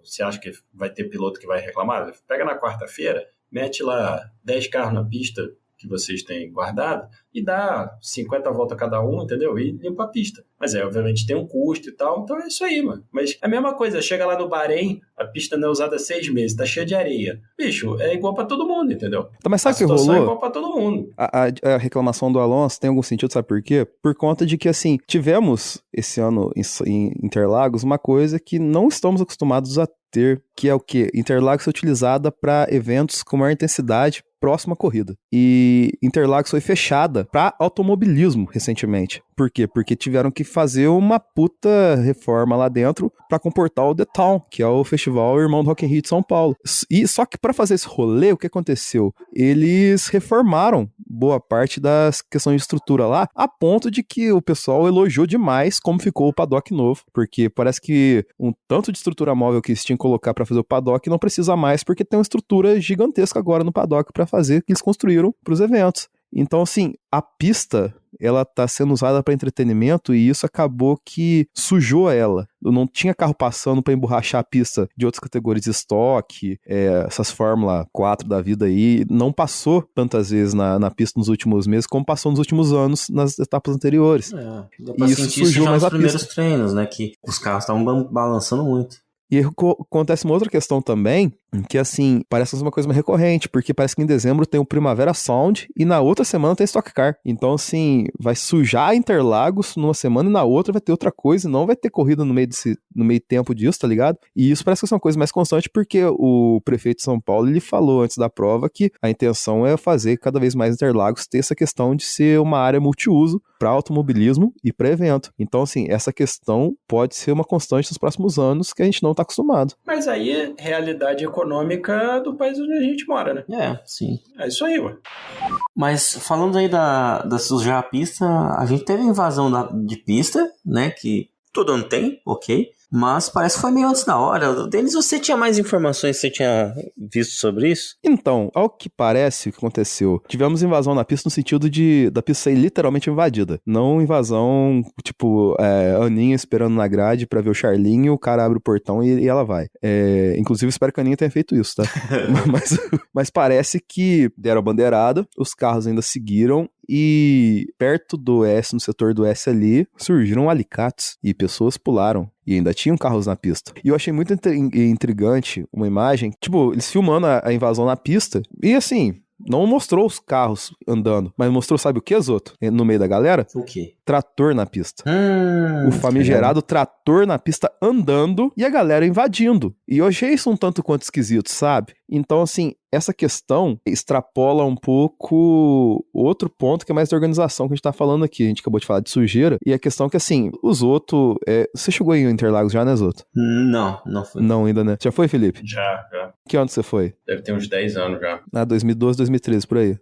Você acha que vai ter piloto que vai reclamar? Pega na quarta-feira, mete lá 10 carros na pista que vocês têm guardado e dá 50 voltas cada um, entendeu? E limpa a pista. Mas obviamente tem um custo e tal, então é isso aí, mano. Mas é a mesma coisa, chega lá no Bahrein, a pista não é usada há 6 meses, tá cheia de areia. Bicho, é igual pra todo mundo, entendeu? Mas sabe o que rolou? É igual rolou? pra todo mundo. A reclamação do Alonso tem algum sentido, sabe por quê? Por conta de que, assim, tivemos esse ano em Interlagos uma coisa que não estamos acostumados a ter, que é o quê? Interlagos é utilizada para eventos com maior intensidade próxima à corrida. E Interlagos foi fechada voltada pra automobilismo recentemente. Por quê? Porque tiveram que fazer uma puta reforma lá dentro pra comportar o The Town, que é o festival irmão do Rock in Rio de São Paulo. E só que pra fazer esse rolê, o que aconteceu? Eles reformaram boa parte das questões de estrutura lá, a ponto de que o pessoal elogiou demais como ficou o paddock novo, porque parece que um tanto de estrutura móvel que eles tinham que colocar pra fazer o paddock não precisa mais, porque tem uma estrutura gigantesca agora no paddock pra fazer, que eles construíram pros eventos. Então, assim, a pista, ela tá sendo usada para entretenimento e isso acabou que sujou ela. Não tinha carro passando para emborrachar a pista de outras categorias de estoque, essas Fórmula 4 da vida aí, não passou tantas vezes na pista nos últimos meses como passou nos últimos anos nas etapas anteriores. Dá pra sentir isso sujou já mais nos primeiros treinos, né, que os carros estavam balançando muito. E acontece uma outra questão também, que assim, parece uma coisa mais recorrente, porque parece que em dezembro tem o Primavera Sound e na outra semana tem Stock Car. Então, assim, vai sujar Interlagos numa semana e na outra vai ter outra coisa, não vai ter corrida no meio tempo disso, tá ligado? E isso parece que é uma coisa mais constante, porque o prefeito de São Paulo, ele falou antes da prova que a intenção é fazer cada vez mais Interlagos ter essa questão de ser uma área multiuso para automobilismo e para evento. Então, assim, essa questão pode ser uma constante nos próximos anos que a gente não tá acostumado. Mas aí, realidade econômica do país onde a gente mora, né? Sim. É isso aí, ué. Mas falando aí da sujar a pista, a gente teve invasão de pista, né? Que todo ano tem, ok. Mas parece que foi meio antes da hora. Denis, você tinha mais informações, você tinha visto sobre isso? Então, ao que parece, o que aconteceu? Tivemos invasão na pista no sentido da pista ser literalmente invadida. Não mas tipo, Aninha esperando na grade pra ver o Charlinho, o cara abre o portão e ela vai. Inclusive, espero que a Aninha tenha feito isso, tá? mas parece que deram a bandeirada, os carros ainda seguiram e perto do S, no setor do S ali, surgiram alicates e pessoas pularam. E ainda tinham carros na pista. E eu achei muito intrigante uma imagem, tipo, eles filmando a invasão na pista, e assim, não mostrou os carros andando, mas mostrou, sabe o que, Zoto? No meio da galera? O quê? Trator na pista. O famigerado trator na pista andando e a galera invadindo. E eu achei isso um tanto quanto esquisito, sabe? Então, assim, essa questão extrapola um pouco outro ponto que é mais da organização que a gente tá falando aqui. A gente acabou de falar de sujeira. E a questão que, assim, o Zoto... Você chegou em Interlagos já, né, Zoto? Não fui. Não, ainda, né? Já foi, Felipe? Já. Que ano você foi? Deve ter uns 10 anos já. 2012, 2013, por aí.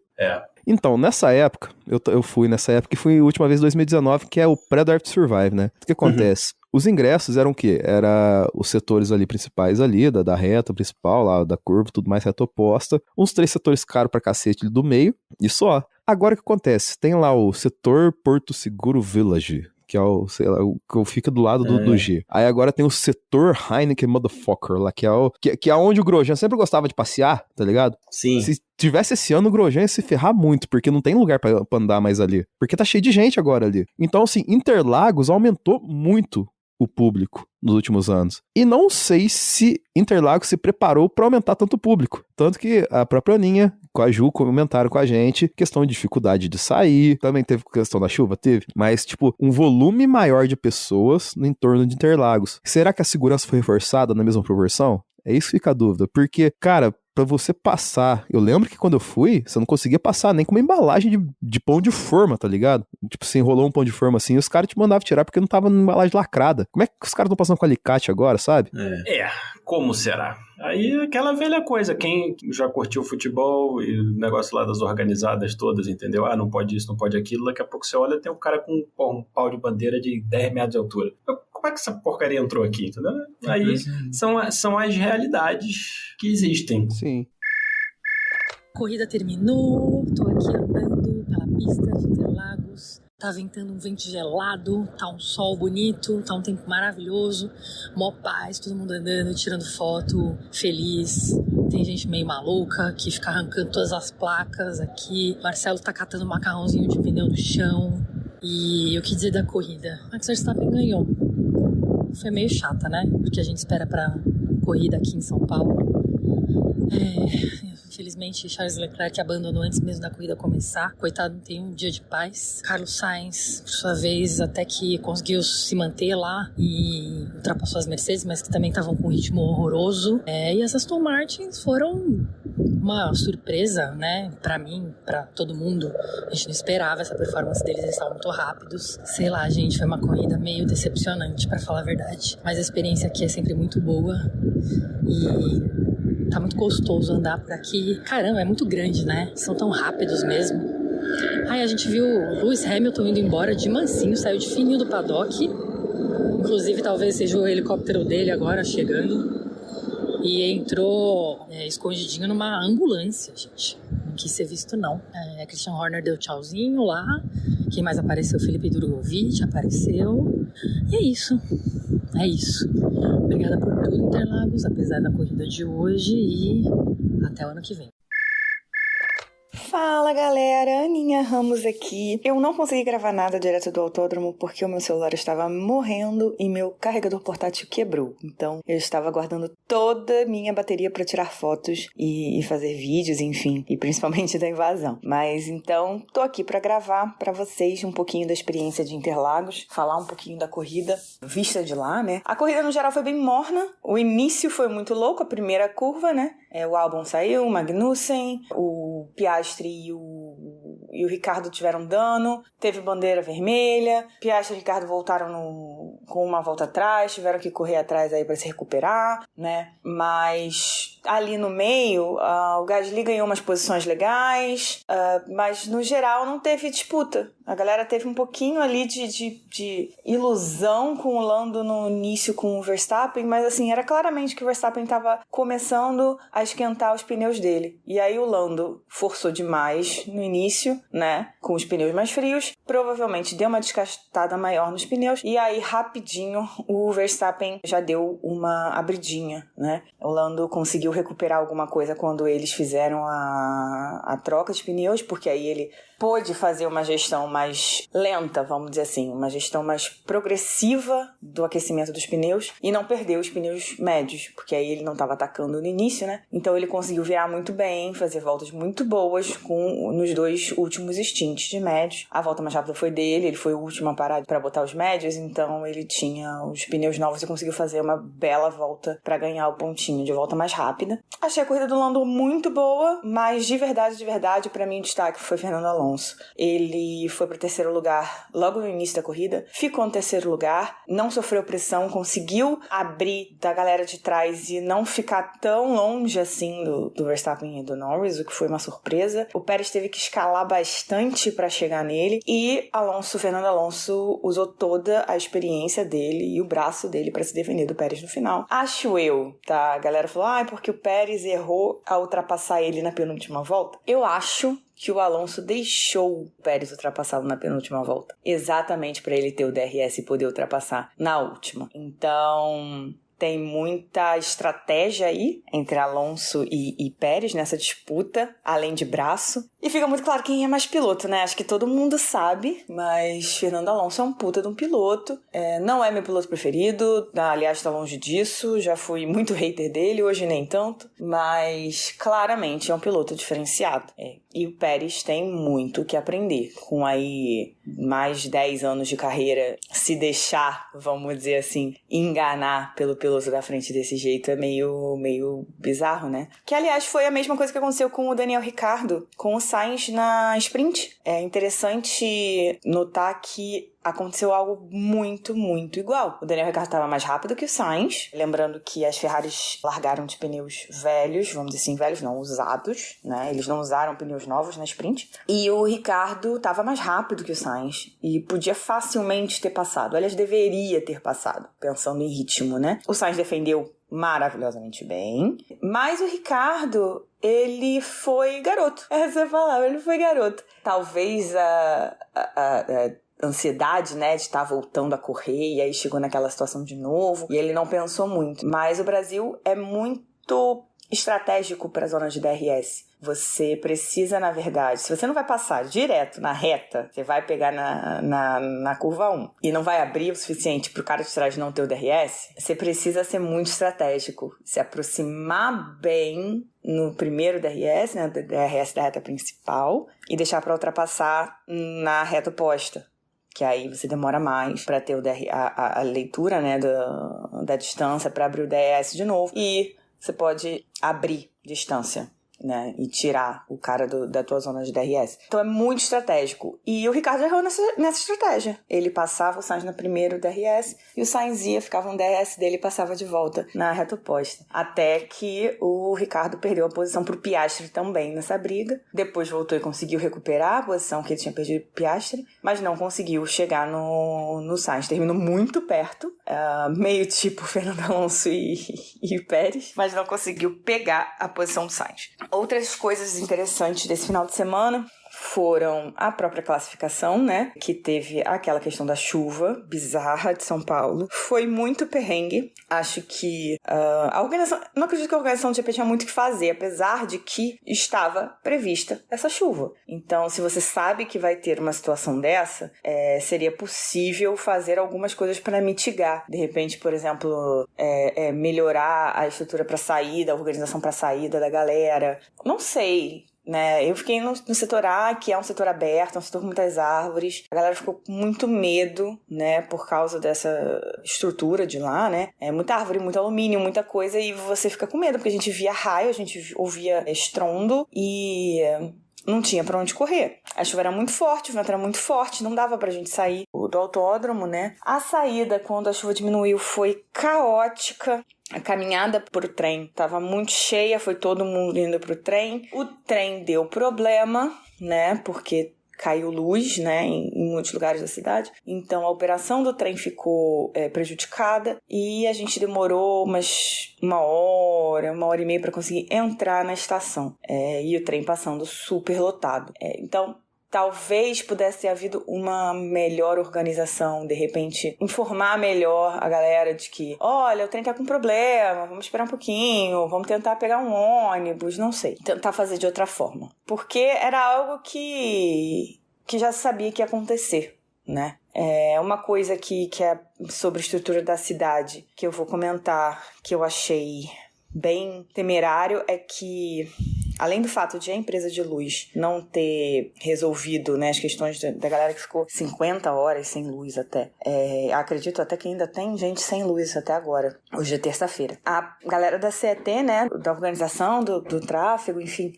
Então, nessa época, eu fui nessa época e fui a última vez em 2019, que é o pré-Drive to Survive, né? O que acontece? Os ingressos eram o quê? Era os setores ali principais ali, da reta principal, lá da curva, tudo mais reta oposta. Uns 3 setores caros pra cacete do meio, e só. Agora o que acontece? Tem lá o setor Porto Seguro Village, que é o, sei lá, o que fica do lado do G. Aí agora tem o setor Heineken Motherfucker lá, que é onde o Grosjean sempre gostava de passear, tá ligado? Sim. Se tivesse esse ano, o Grosjean ia se ferrar muito, porque não tem lugar pra andar mais ali. Porque tá cheio de gente agora ali. Então, assim, Interlagos aumentou muito o público nos últimos anos. E não sei se Interlagos se preparou para aumentar tanto o público. Tanto que a própria Aninha, com a Ju, comentaram com a gente questão de dificuldade de sair. Também teve questão da chuva? Teve. Mas, tipo, um volume maior de pessoas no entorno de Interlagos. Será que a segurança foi reforçada na mesma proporção? É isso que fica a dúvida. Porque, cara, pra você passar... Eu lembro que quando eu fui, você não conseguia passar nem com uma embalagem de pão de forma, tá ligado? Tipo, você enrolou um pão de forma assim e os caras te mandavam tirar porque não tava numa embalagem lacrada. Como é que os caras estão passando com alicate agora, sabe? Como será? Aí aquela velha coisa, quem já curtiu futebol e o negócio lá das organizadas todas, entendeu? Não pode isso, não pode aquilo. Daqui a pouco você olha, tem um cara com um pau de bandeira de 10 metros de altura. Como é que essa porcaria entrou aqui, entendeu? Aí são as realidades que existem. Sim. Corrida terminou, tô aqui andando pela pista de Interlagos. Tá ventando um vento gelado, tá um sol bonito, tá um tempo maravilhoso, mó paz, todo mundo andando, tirando foto, feliz. Tem gente meio maluca que fica arrancando todas as placas aqui. Marcelo tá catando macarrãozinho de pneu no chão. E o que dizer da corrida? Max Verstappen ganhou. Foi meio chata, né? Porque a gente espera pra corrida aqui em São Paulo. Infelizmente, Charles Leclerc abandonou antes mesmo da corrida começar. Coitado, não tem um dia de paz. Carlos Sainz, por sua vez, até que conseguiu se manter lá e ultrapassou as Mercedes, mas que também estavam com um ritmo horroroso. E as Aston Martins foram uma surpresa, né? Pra mim, pra todo mundo. A gente não esperava essa performance deles, eles estavam muito rápidos. Sei lá, gente, foi uma corrida meio decepcionante, pra falar a verdade. Mas a experiência aqui é sempre muito boa e tá muito gostoso andar por aqui. Caramba, é muito grande, né? São tão rápidos mesmo. Aí a gente viu o Lewis Hamilton indo embora de mansinho, saiu de fininho do paddock. Inclusive, talvez seja o helicóptero dele agora chegando. E entrou escondidinho numa ambulância, gente. Não quis ser visto, não. A Christian Horner deu tchauzinho lá. Quem mais apareceu? Felipe Drugovich apareceu. E é isso. É isso. Obrigada por tudo, Interlagos, apesar da corrida de hoje. E até o ano que vem. Fala galera, Aninha Ramos aqui. Eu não consegui gravar nada direto do autódromo porque o meu celular estava morrendo e meu carregador portátil quebrou. Então eu estava guardando toda a minha bateria para tirar fotos e fazer vídeos, enfim, e principalmente da invasão. Mas então tô aqui para gravar para vocês um pouquinho da experiência de Interlagos, falar um pouquinho da corrida vista de lá, né? A corrida no geral foi bem morna. O início foi muito louco, a primeira curva, né? O Albon saiu, o Magnussen, o Piastri e o Ricciardo tiveram dano, teve bandeira vermelha, Piastri e Ricciardo voltaram com uma volta atrás, tiveram que correr atrás aí para se recuperar, né? Mas ali no meio, o Gasly ganhou umas posições legais, mas no geral não teve disputa. A galera teve um pouquinho ali de ilusão com o Lando no início com o Verstappen, mas assim, era claramente que o Verstappen estava começando a esquentar os pneus dele. E aí o Lando forçou demais no início, né, com os pneus mais frios, provavelmente deu uma desgastada maior nos pneus, e aí rapidinho o Verstappen já deu uma abridinha, né. O Lando conseguiu recuperar alguma coisa quando eles fizeram a troca de pneus, porque aí ele pôde fazer uma gestão mais lenta, vamos dizer assim, uma gestão mais progressiva do aquecimento dos pneus e não perdeu os pneus médios, porque aí ele não estava atacando no início, né? Então ele conseguiu virar muito bem, fazer voltas muito boas nos dois últimos stints de médios. A volta mais rápida foi dele, ele foi o último a parar para botar os médios, então ele tinha os pneus novos e conseguiu fazer uma bela volta para ganhar o pontinho de volta mais rápida. Achei a corrida do Lando muito boa, mas de verdade, para mim o destaque foi Fernando Alonso. Ele foi para o terceiro lugar logo no início da corrida, ficou no terceiro lugar, não sofreu pressão, conseguiu abrir da galera de trás e não ficar tão longe assim do Verstappen e do Norris, o que foi uma surpresa. O Pérez teve que escalar bastante para chegar nele e Fernando Alonso usou toda a experiência dele e o braço dele para se defender do Pérez no final. Acho eu, tá? A galera falou, porque o Pérez errou ao ultrapassar ele na penúltima volta. Eu acho que o Alonso deixou o Pérez ultrapassá-lo na penúltima volta, exatamente para ele ter o DRS e poder ultrapassar na última. Então tem muita estratégia aí entre Alonso e Pérez nessa disputa, além de braço. E fica muito claro quem é mais piloto, né? Acho que todo mundo sabe, mas Fernando Alonso é um puta de um piloto. Não é meu piloto preferido, aliás, tá longe disso. Já fui muito hater dele, hoje nem tanto. Mas claramente é um piloto diferenciado. E o Pérez tem muito que aprender. Com aí mais de 10 anos de carreira, se deixar, vamos dizer assim, enganar pelo piloto da frente desse jeito é meio bizarro, né? Que, aliás, foi a mesma coisa que aconteceu com o Daniel Ricciardo, com o Sainz na sprint. É interessante notar que aconteceu algo muito, muito igual. O Daniel Ricciardo estava mais rápido que o Sainz. Lembrando que as Ferraris largaram de pneus velhos, vamos dizer assim, velhos não, usados, né? Eles não usaram pneus novos na sprint. E o Ricciardo estava mais rápido que o Sainz e podia facilmente ter passado. Aliás, deveria ter passado, pensando em ritmo, né? O Sainz defendeu maravilhosamente bem, mas o Ricciardo, ele foi garoto. Essa é a palavra, ele foi garoto. Talvez a ansiedade, né, de estar voltando a correr, e aí chegou naquela situação de novo, e ele não pensou muito. Mas o Brasil é muito estratégico para a zona de DRS. você precisa, na verdade, se você não vai passar direto na reta, você vai pegar na curva 1 e não vai abrir o suficiente pro cara de trás não ter o DRS, você precisa ser muito estratégico, se aproximar bem no primeiro DRS, né, DRS da reta principal, e deixar para ultrapassar na reta oposta, que aí você demora mais para ter a leitura, né, da distância, para abrir o DRS de novo, e você pode abrir distância, né, e tirar o cara da tua zona de DRS. Então é muito estratégico. E o Ricardo errou nessa estratégia. Ele passava o Sainz no primeiro DRS e o Sainz ficava no DRS dele e passava de volta na reta oposta. Até que o Ricardo perdeu a posição pro Piastri também nessa briga. Depois voltou e conseguiu recuperar a posição que ele tinha perdido pro Piastri, mas não conseguiu chegar no Sainz. Terminou muito perto, meio tipo Fernando Alonso e Pérez, mas não conseguiu pegar a posição do Sainz. Outras coisas interessantes desse final de semana foram a própria classificação, né? Que teve aquela questão da chuva bizarra de São Paulo. Foi muito perrengue. Acho que a organização... Não acredito que a organização do GP tinha muito o que fazer, apesar de que estava prevista essa chuva. Então, se você sabe que vai ter uma situação dessa, seria possível fazer algumas coisas para mitigar. De repente, por exemplo, melhorar a estrutura para saída, a organização para saída da galera. Não sei, né? Eu fiquei no setor A, que é um setor aberto, um setor com muitas árvores. A galera ficou com muito medo, né? Por causa dessa estrutura de lá, né? Muita árvore, muito alumínio, muita coisa, e você fica com medo, porque a gente via raio, a gente ouvia estrondo e não tinha pra onde correr. A chuva era muito forte, o vento era muito forte, não dava pra gente sair do autódromo, né? A saída, quando a chuva diminuiu, foi caótica. A caminhada pro trem estava muito cheia, foi todo mundo indo pro trem. O trem deu problema, né? Porque caiu luz, né, em muitos lugares da cidade. Então, a operação do trem ficou prejudicada e a gente demorou uma hora e meia para conseguir entrar na estação. E o trem passando super lotado. Então, talvez pudesse ter havido uma melhor organização, de repente informar melhor a galera de que, olha, o trem tá com problema, vamos esperar um pouquinho, vamos tentar pegar um ônibus, não sei. Tentar fazer de outra forma. Porque era algo que já sabia que ia acontecer, né? Uma coisa que é sobre a estrutura da cidade, que eu vou comentar, que eu achei bem temerário, é que além do fato de a empresa de luz não ter resolvido, né, as questões da galera que ficou 50 horas sem luz até. Acredito até que ainda tem gente sem luz até agora. Hoje é terça-feira. A galera da CET, né, da organização do tráfego, enfim,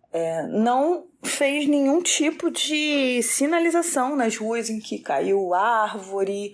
não fez nenhum tipo de sinalização nas ruas em que caiu árvore,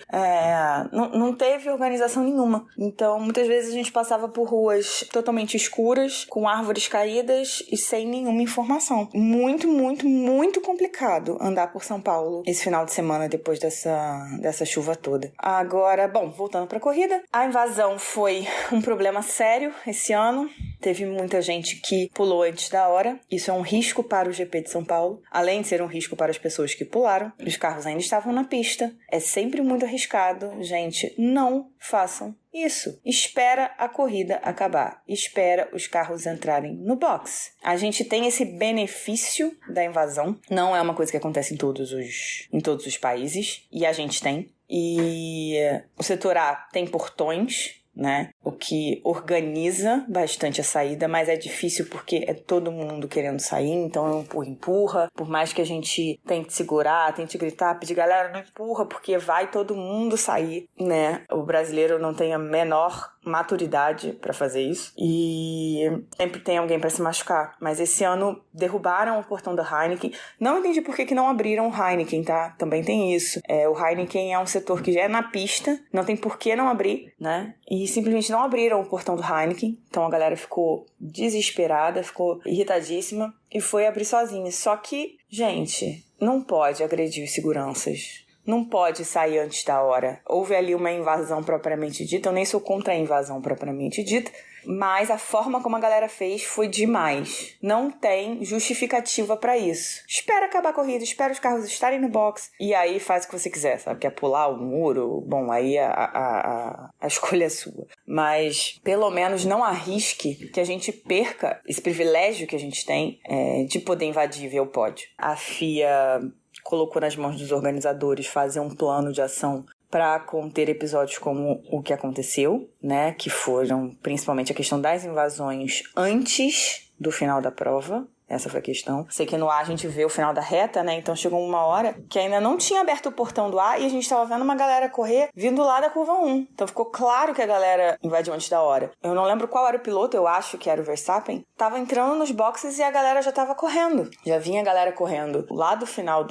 não teve organização nenhuma. Então, muitas vezes a gente passava por ruas totalmente escuras, com árvores caídas e sem nenhuma informação. Muito, muito, muito complicado andar por São Paulo esse final de semana depois dessa chuva toda. Agora, bom, voltando para a corrida, a invasão foi um problema sério esse ano. Teve muita gente que pulou antes da hora. Isso é um risco para o GP de São Paulo. Além de ser um risco para as pessoas que pularam, os carros ainda estavam na pista. É sempre muito arriscado. Gente, não façam isso. Espera a corrida acabar. Espera os carros entrarem no box. A gente tem esse benefício da invasão. Não é uma coisa que acontece em todos os países. E a gente tem. E o setor A tem portões, né? O que organiza bastante a saída, mas é difícil porque é todo mundo querendo sair, então é um empurra. Por mais que a gente tente segurar, tente gritar, pedir, galera, não empurra, porque vai todo mundo sair, né? O brasileiro não tem a menor maturidade para fazer isso e sempre tem alguém para se machucar. Mas esse ano derrubaram o portão da Heineken. Não entendi por que não abriram o Heineken, tá? Também tem isso. O Heineken é um setor que já é na pista, não tem por que não abrir, né? E simplesmente não abriram o portão do Heineken. Então a galera ficou desesperada, ficou irritadíssima e foi abrir sozinha. Só que, gente, não pode agredir os seguranças. Não pode sair antes da hora. Houve ali uma invasão propriamente dita. Eu nem sou contra a invasão propriamente dita, mas a forma como a galera fez foi demais. Não tem justificativa pra isso. Espera acabar a corrida, espera os carros estarem no box e aí faz o que você quiser, sabe? Quer pular o muro? Bom, aí a escolha é sua. mas pelo menos não arrisque que a gente perca esse privilégio que a gente tem de poder invadir e ver o pódio. A FIA colocou nas mãos dos organizadores fazer um plano de ação para conter episódios como o que aconteceu, né? Que foram principalmente a questão das invasões antes do final da prova. Essa foi a questão. Sei que no ar a gente vê o final da reta, né? Então chegou uma hora que ainda não tinha aberto o portão do ar e a gente tava vendo uma galera correr vindo lá da curva 1. Então ficou claro que a galera invadiu antes da hora. Eu não lembro qual era o piloto, eu acho que era o Verstappen. Tava entrando nos boxes e a galera já tava correndo. Já vinha a galera correndo lá do final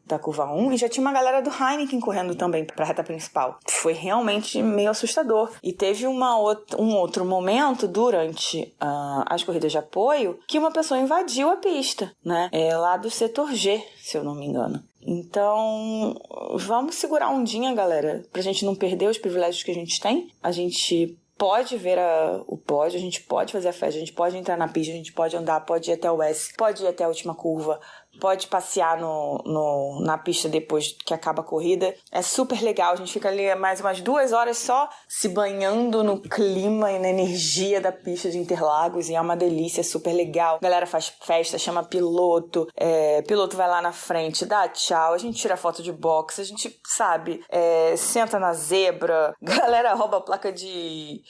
da curva 1 e já tinha uma galera do Heineken correndo também pra reta principal. Foi realmente meio assustador. E teve um outro momento durante as corridas de apoio que uma pessoa invadiu a pista, né? Lá do setor G, se eu não me engano. Então, vamos segurar a ondinha, galera, pra gente não perder os privilégios que a gente tem. A gente pode ver o pódio, a gente pode fazer a festa, a gente pode entrar na pista, a gente pode andar, pode ir até o S, pode ir até a última curva, pode passear na pista depois que acaba a corrida. É super legal, a gente fica ali mais umas 2 horas só se banhando no clima e na energia da pista de Interlagos e é uma delícia, é super legal. A galera faz festa, chama piloto, piloto vai lá na frente, dá tchau, a gente tira foto de boxe, a gente, sabe, senta na zebra, galera rouba a placa de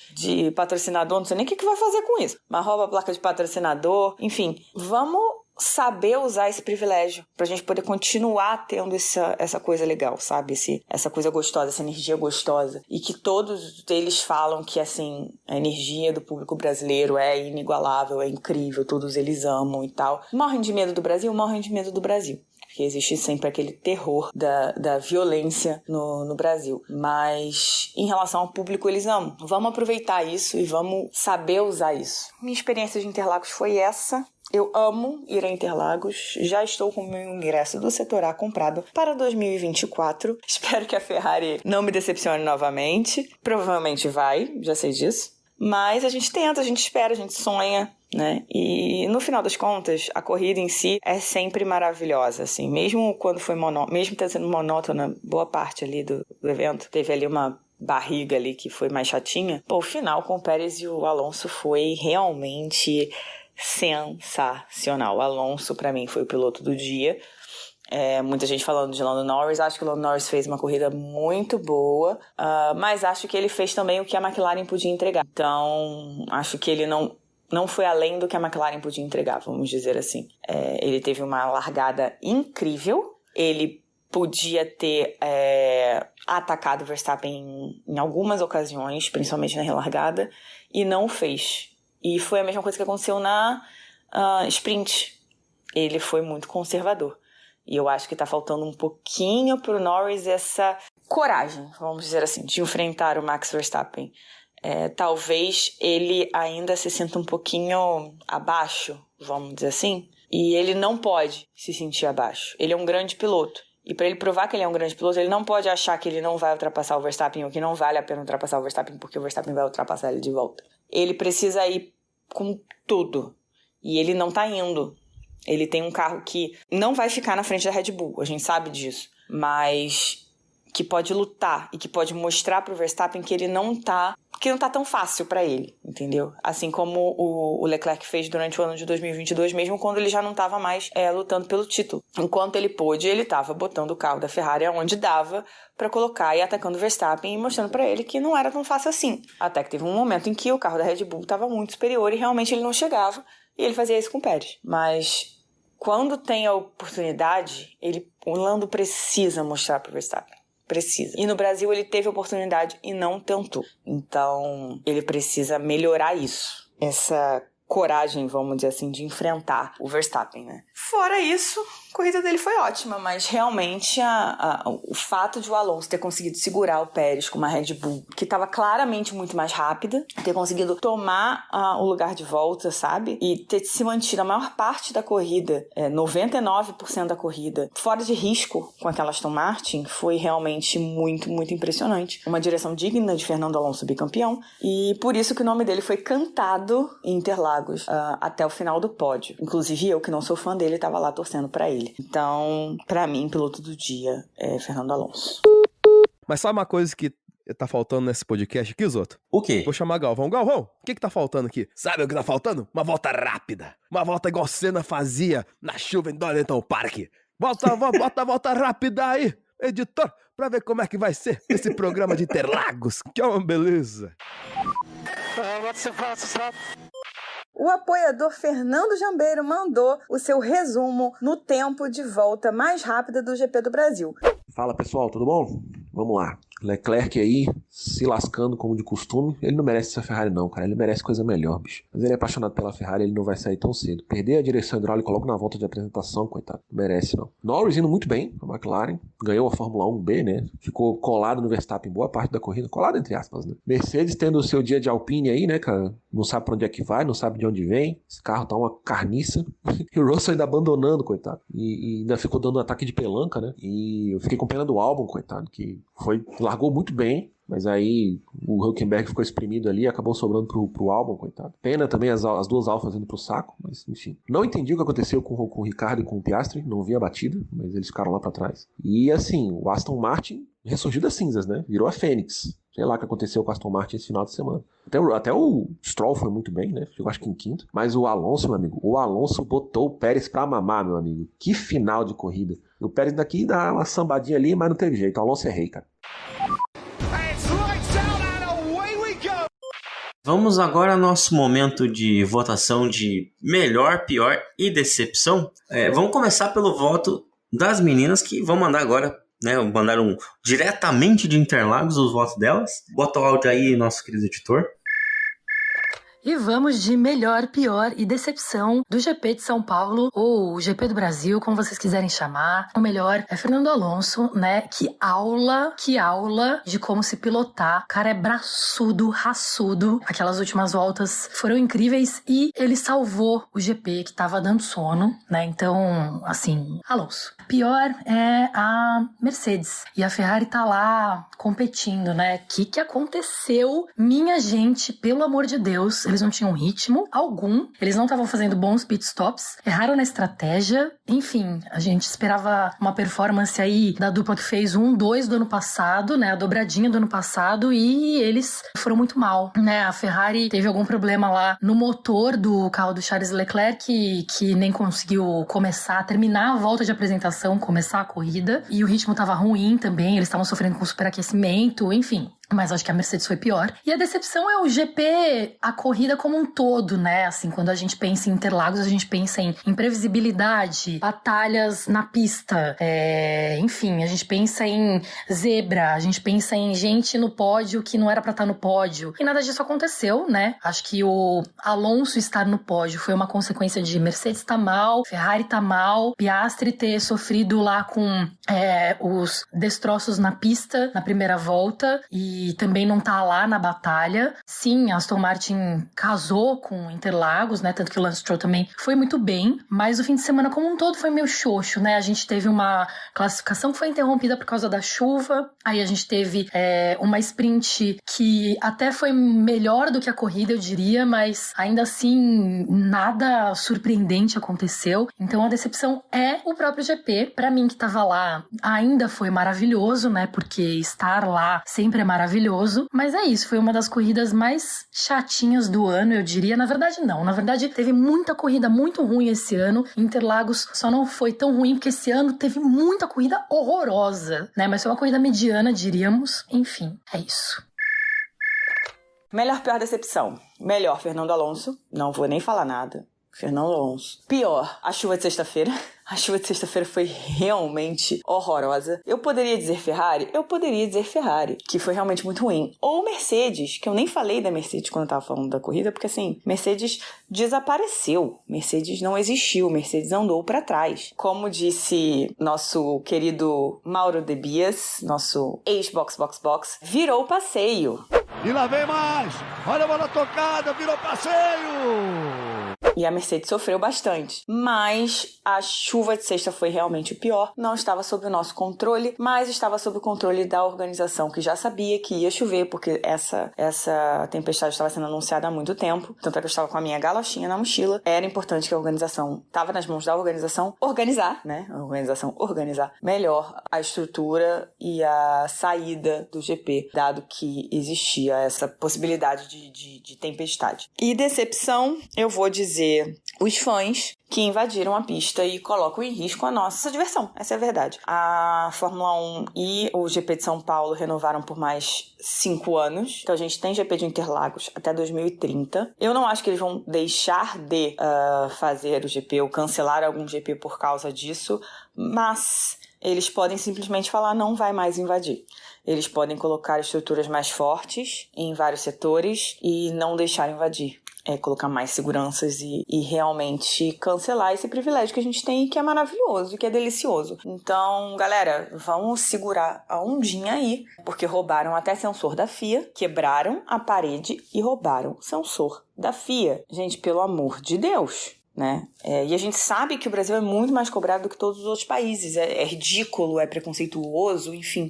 patrocinador, não sei nem o que vai fazer com isso, mas rouba a placa de patrocinador, enfim, vamos saber usar esse privilégio pra gente poder continuar tendo essa coisa legal, sabe? Essa coisa gostosa, essa energia gostosa. E que todos eles falam que, assim, a energia do público brasileiro é inigualável, é incrível, todos eles amam e tal. Morrem de medo do Brasil? Morrem de medo do Brasil. Porque existe sempre aquele terror da violência no Brasil. Mas, em relação ao público, eles amam. Vamos aproveitar isso e vamos saber usar isso. Minha experiência de Interlagos foi essa. Eu amo ir a Interlagos, já estou com o meu ingresso do setor A comprado para 2024. Espero que a Ferrari não me decepcione novamente. Provavelmente vai, já sei disso. Mas a gente tenta, a gente espera, a gente sonha, né? E no final das contas, a corrida em si é sempre maravilhosa, assim. Mesmo quando foi mesmo tendo sido monótona, boa parte ali do evento, teve ali uma barriga ali que foi mais chatinha. Pô, o final com o Pérez e o Alonso foi realmente sensacional. O Alonso, pra mim, foi o piloto do dia. Muita gente falando de Lando Norris. Acho que o Lando Norris fez uma corrida muito boa, mas acho que ele fez também o que a McLaren podia entregar. Então, acho que ele não foi além do que a McLaren podia entregar, vamos dizer assim. Ele teve uma largada incrível. Ele podia ter atacado o Verstappen em algumas ocasiões, principalmente na relargada, e não fez. E foi a mesma coisa que aconteceu na sprint. Ele foi muito conservador. E eu acho que tá faltando um pouquinho pro Norris essa coragem, vamos dizer assim, de enfrentar o Max Verstappen. Talvez ele ainda se sinta um pouquinho abaixo, vamos dizer assim. E ele não pode se sentir abaixo. Ele é um grande piloto. E para ele provar que ele é um grande piloto, ele não pode achar que ele não vai ultrapassar o Verstappen ou que não vale a pena ultrapassar o Verstappen porque o Verstappen vai ultrapassar ele de volta. Ele precisa ir com tudo. E ele não tá indo. Ele tem um carro que não vai ficar na frente da Red Bull, a gente sabe disso. Mas que pode lutar e que pode mostrar pro Verstappen que ele não tá tão fácil pra ele, entendeu? Assim como o Leclerc fez durante o ano de 2022, mesmo quando ele já não tava mais lutando pelo título. Enquanto ele pôde, ele tava botando o carro da Ferrari onde dava pra colocar e atacando o Verstappen e mostrando pra ele que não era tão fácil assim. Até que teve um momento em que o carro da Red Bull tava muito superior e realmente ele não chegava e ele fazia isso com o Pérez. Mas quando tem a oportunidade, o Lando precisa mostrar pro Verstappen. Precisa. E no Brasil ele teve oportunidade e não tentou. Então, ele precisa melhorar isso. Essa coragem, vamos dizer assim, de enfrentar o Verstappen, né? Fora isso, a corrida dele foi ótima, mas realmente o fato de o Alonso ter conseguido segurar o Pérez com uma Red Bull que estava claramente muito mais rápida, ter conseguido tomar o lugar de volta, sabe? E ter se mantido a maior parte da corrida, 99% da corrida, fora de risco com aquela Aston Martin, foi realmente muito, muito impressionante. Uma direção digna de Fernando Alonso bicampeão, e por isso que o nome dele foi cantado em Interlagos até o final do pódio. Inclusive eu, que não sou fã dele, estava lá torcendo pra ele. Então, pra mim, piloto do dia é Fernando Alonso. Mas sabe uma coisa que tá faltando nesse podcast aqui, Zoto? O quê? Vou chamar Galvão. Galvão, o que tá faltando aqui? Sabe o que tá faltando? Uma volta rápida. Uma volta igual Senna fazia na chuva em Donington Park. Bota a volta rápida aí, editor, pra ver como é que vai ser esse programa de Interlagos. Que é uma beleza. O apoiador Fernando Jambeiro mandou o seu resumo no tempo de volta mais rápida do GP do Brasil. Fala pessoal, tudo bom? Vamos lá. Leclerc aí, se lascando como de costume. Ele não merece essa Ferrari não, cara. Ele merece coisa melhor, bicho. Mas ele é apaixonado pela Ferrari, ele não vai sair tão cedo. Perder a direção hidráulica logo na volta de apresentação, coitado. Não merece não. Norris indo muito bem, a McLaren. Ganhou a Fórmula 1B, né? Ficou colado no Verstappen boa parte da corrida. Colado entre aspas, né? Mercedes tendo o seu dia de Alpine aí, né, cara? Não sabe pra onde é que vai, não sabe de onde vem. Esse carro tá uma carniça. E o Russell ainda abandonando, coitado. E ainda ficou dando ataque de pelanca, né? E eu fiquei com pena do Albon, coitado, que largou muito bem, mas aí o Hülkenberg ficou exprimido ali e acabou sobrando pro Albon, coitado. Pena também as duas Alfas indo pro saco, mas enfim. Não entendi o que aconteceu com o Ricardo e com o Piastri, não vi a batida, mas eles ficaram lá pra trás. E assim, o Aston Martin ressurgiu das cinzas, né? Virou a Fênix. Sei lá o que aconteceu com o Aston Martin esse final de semana. Até o Stroll foi muito bem, né? Chegou acho que em quinto. Mas o Alonso, meu amigo, o Alonso botou o Pérez pra mamar, meu amigo. Que final de corrida. O Pérez daqui dá uma sambadinha ali, mas não teve jeito. O Alonso é rei, cara. Vamos agora ao nosso momento de votação de melhor, pior e decepção. Vamos começar pelo voto das meninas que vão mandar agora, né? Mandaram diretamente de Interlagos os votos delas. Bota o áudio aí, nosso querido editor. E vamos de melhor, pior e decepção do GP de São Paulo, ou GP do Brasil, como vocês quiserem chamar. O melhor é Fernando Alonso, né? Que aula de como se pilotar. O cara é braçudo, raçudo. Aquelas últimas voltas foram incríveis e ele salvou o GP que tava dando sono, né? Então, assim, Alonso. Pior é a Mercedes. E a Ferrari tá lá competindo, né? O que aconteceu? Minha gente, pelo amor de Deus, eles não tinham ritmo algum, eles não estavam fazendo bons pitstops, erraram na estratégia, enfim, a gente esperava uma performance aí da dupla que fez 1-2 do ano passado, né, a dobradinha do ano passado, e eles foram muito mal, né, a Ferrari teve algum problema lá no motor do carro do Charles Leclerc, que nem conseguiu terminar a volta de apresentação, começar a corrida, e o ritmo tava ruim também, eles estavam sofrendo com superaquecimento, enfim. Mas acho que a Mercedes foi pior. E a decepção é o GP, a corrida como um todo, né? Assim, quando a gente pensa em Interlagos, a gente pensa em imprevisibilidade, batalhas na pista, enfim, a gente pensa em zebra, a gente pensa em gente no pódio que não era pra estar no pódio. E nada disso aconteceu, né? Acho que o Alonso estar no pódio foi uma consequência de Mercedes tá mal, Ferrari tá mal, Piastri ter sofrido lá com os destroços na pista na primeira volta e também não tá lá na batalha. Sim, a Aston Martin casou com Interlagos, né? Tanto que o Lance Stroll também foi muito bem, mas o fim de semana como um todo foi meio xoxo, né? A gente teve uma classificação que foi interrompida por causa da chuva, aí a gente teve uma sprint que até foi melhor do que a corrida, eu diria, mas ainda assim nada surpreendente aconteceu. Então a decepção é o próprio GP. Pra mim que tava lá, ainda foi maravilhoso, né? Porque estar lá sempre é maravilhoso, mas é isso, foi uma das corridas mais chatinhas do ano, eu diria. Na verdade não, na verdade teve muita corrida muito ruim esse ano. Interlagos só não foi tão ruim porque esse ano teve muita corrida horrorosa, né, mas foi uma corrida mediana, diríamos. Enfim, é isso. Melhor, pior decepção. Melhor, Fernando Alonso, não vou nem falar nada. Fernando Alonso. Pior, a chuva de sexta-feira. A chuva de sexta-feira foi realmente horrorosa. Eu poderia dizer Ferrari? Eu poderia dizer Ferrari, que foi realmente muito ruim. Ou Mercedes, que eu nem falei da Mercedes quando eu tava falando da corrida, porque assim, Mercedes desapareceu. Mercedes não existiu, Mercedes andou pra trás. Como disse nosso querido Mauro de Bias, nosso ex-box, virou passeio. E lá vem mais! Olha a bola tocada, virou passeio! E a Mercedes sofreu bastante. Mas a chuva de sexta foi realmente o pior. Não estava sob o nosso controle, mas estava sob o controle da organização, que já sabia que ia chover, porque essa tempestade estava sendo anunciada há muito tempo. Tanto é que eu estava com a minha galochinha na mochila. Era importante que a organização, estava nas mãos da organização, organizar, né? A organização organizar melhor a estrutura e a saída do GP, dado que existia essa possibilidade de tempestade. E decepção, eu vou dizer, os fãs que invadiram a pista e colocam em risco a nossa diversão. Essa é a verdade. A Fórmula 1 e o GP de São Paulo renovaram por mais 5 anos. Então a gente tem GP de Interlagos até 2030. Eu não acho que eles vão deixar de fazer o GP ou cancelar algum GP por causa disso, mas eles podem simplesmente falar não vai mais invadir. Eles podem colocar estruturas mais fortes em vários setores e não deixar invadir. Colocar mais seguranças e realmente cancelar esse privilégio que a gente tem e que é maravilhoso e que é delicioso. Então, galera, vamos segurar a ondinha aí, porque roubaram até sensor da FIA, quebraram a parede e roubaram o sensor da FIA. Gente, pelo amor de Deus, né? E a gente sabe que o Brasil é muito mais cobrado do que todos os outros países. É ridículo, é preconceituoso, enfim.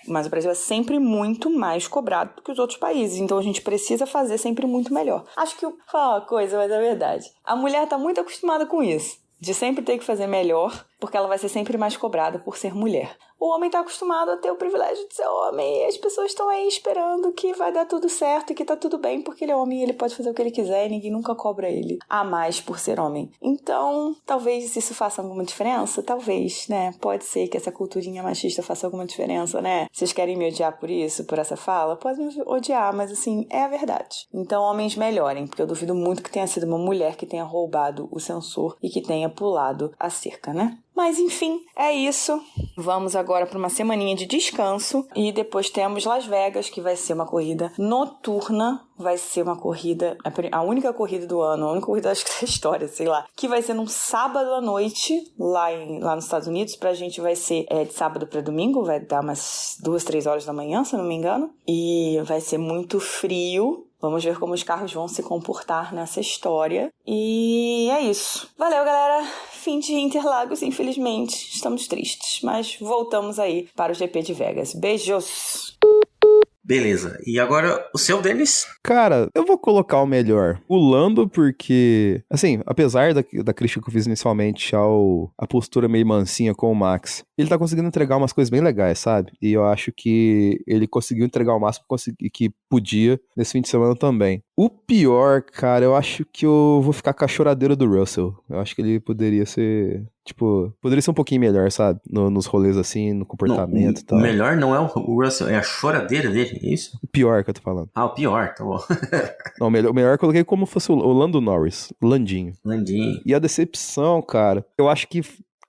Mas o Brasil é sempre muito mais cobrado do que os outros países, então a gente precisa fazer sempre muito melhor. Acho que fala uma coisa, mas é verdade. A mulher tá muito acostumada com isso, de sempre ter que fazer melhor, porque ela vai ser sempre mais cobrada por ser mulher. O homem tá acostumado a ter o privilégio de ser homem, e as pessoas estão aí esperando que vai dar tudo certo e que tá tudo bem, porque ele é homem e ele pode fazer o que ele quiser e ninguém nunca cobra ele a mais por ser homem. Então, talvez isso faça alguma diferença, talvez, né? Pode ser que essa culturinha machista faça alguma diferença, né? Vocês querem me odiar por isso, por essa fala? Podem me odiar, mas assim, é a verdade. Então, homens melhorem, porque eu duvido muito que tenha sido uma mulher que tenha roubado o sensor e que tenha pulado a cerca, né? Mas enfim, é isso. Vamos agora para uma semaninha de descanso e depois temos Las Vegas, que vai ser uma corrida noturna. Vai ser uma corrida, a única corrida do ano, a única corrida acho que da história, sei lá, que vai ser num sábado à noite lá nos Estados Unidos. Pra gente vai ser de sábado para domingo, vai dar umas 2, 3 horas da manhã, se eu não me engano. E vai ser muito frio. Vamos ver como os carros vão se comportar nessa história. E é isso. Valeu, galera. Fim de Interlagos, infelizmente. Estamos tristes, mas voltamos aí para o GP de Vegas. Beijos! Beleza. E agora, o seu, Denis? Cara, eu vou colocar o melhor. O Lando, porque, assim, apesar da crítica que eu fiz inicialmente a postura meio mansinha com o Max, ele tá conseguindo entregar umas coisas bem legais, sabe? E eu acho que ele conseguiu entregar o máximo que podia nesse fim de semana também. O pior, cara, eu acho que eu vou ficar com a choradeira do Russell. Eu acho que ele poderia ser... poderia ser um pouquinho melhor, sabe? Nos rolês assim, no comportamento e tal. O melhor não é o Russell, é a choradeira dele, é isso? O pior que eu tô falando. Ah, o pior, tá bom. Não, o melhor eu coloquei como fosse o Lando Norris, Landinho. E a decepção, cara, eu acho que,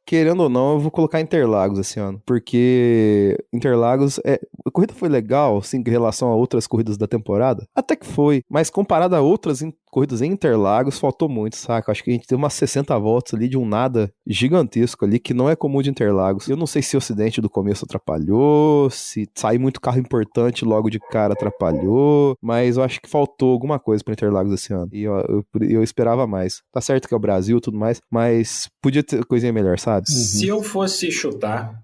querendo ou não, eu vou colocar Interlagos esse ano. Porque Interlagos, a corrida foi legal, assim, em relação a outras corridas da temporada. Até que foi, mas comparado a outras corridas em Interlagos, faltou muito, saca? Acho que a gente teve umas 60 voltas ali de um nada gigantesco ali, que não é comum de Interlagos. Eu não sei se o acidente do começo atrapalhou, se sair muito carro importante logo de cara atrapalhou, mas eu acho que faltou alguma coisa pra Interlagos esse ano. E eu esperava mais. Tá certo que é o Brasil e tudo mais, mas podia ter coisinha melhor, sabe? Se eu fosse chutar,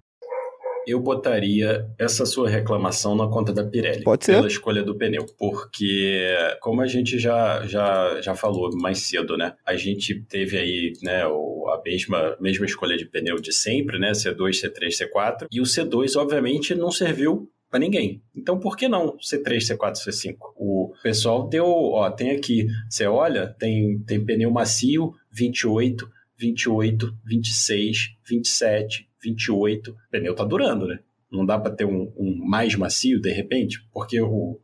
eu botaria essa sua reclamação na conta da Pirelli. Pode ser. Pela escolha do pneu. Porque, como a gente já falou mais cedo, né? A gente teve aí, né, a mesma escolha de pneu de sempre, né? C2, C3, C4. E o C2, obviamente, não serviu para ninguém. Então, por que não C3, C4, C5? O pessoal deu... tem aqui, você olha, tem pneu macio, 28, 28, 26, 27... 28, o pneu tá durando, né? Não dá pra ter um mais macio, de repente, porque o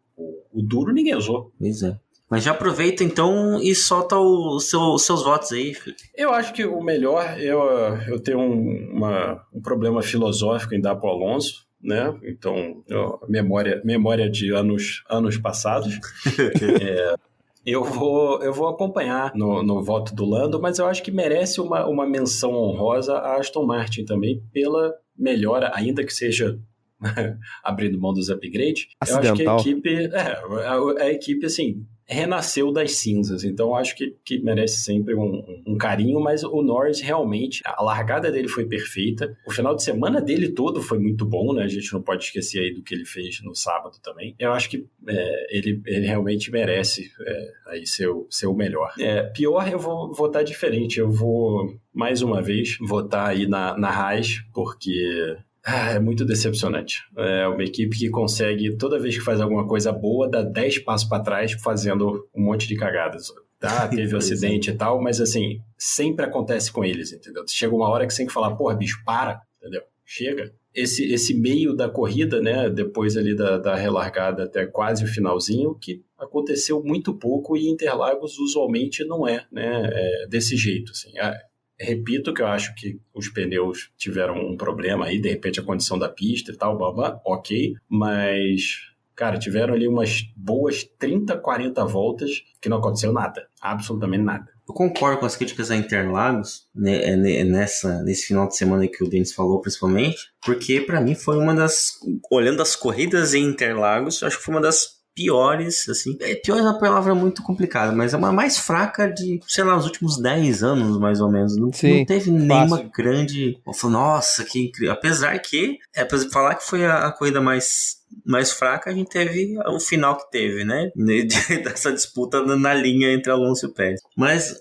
duro ninguém usou. Pois é. Mas já aproveita, então, e solta os seus votos aí, Felipe. Eu acho que o melhor, eu tenho um problema filosófico em dar pro Alonso, né? Então, memória de anos passados. Eu vou acompanhar no voto do Lando, mas eu acho que merece uma menção honrosa a Aston Martin também, pela melhora, ainda que seja abrindo mão dos upgrades. Acidental. Eu acho que a equipe, assim, renasceu das cinzas, então eu acho que merece sempre um carinho, mas o Norris realmente, a largada dele foi perfeita, o final de semana dele todo foi muito bom, né, a gente não pode esquecer aí do que ele fez no sábado também. Eu acho que ele realmente merece aí ser o melhor. Pior, eu vou votar diferente, eu vou mais uma vez votar aí na Haas, porque é muito decepcionante. É uma equipe que consegue, toda vez que faz alguma coisa boa, dar 10 passos para trás fazendo um monte de cagadas. Tá, teve um acidente e tal, mas assim, sempre acontece com eles, entendeu? Chega uma hora que você tem que falar, porra, bicho, para, entendeu? Chega. Esse meio da corrida, né, depois ali da relargada até quase o finalzinho, que aconteceu muito pouco e Interlagos usualmente não é, né, desse jeito, assim. Repito que eu acho que os pneus tiveram um problema aí, de repente a condição da pista e tal, ok, mas, cara, tiveram ali umas boas 30, 40 voltas que não aconteceu nada, absolutamente nada. Eu concordo com as críticas a Interlagos, né, nesse final de semana que o Denis falou, principalmente, porque pra mim foi uma das, olhando as corridas em Interlagos, eu acho que foi uma das piores, assim, pior é uma palavra muito complicada, mas é uma mais fraca de, sei lá, os últimos 10 anos, mais ou menos. Não teve nenhuma grande... Eu falei, nossa, que incrível. Apesar que, pra falar que foi a corrida mais fraca, a gente teve o final que teve, né? Dessa disputa na linha entre Alonso e Pérez. Mas,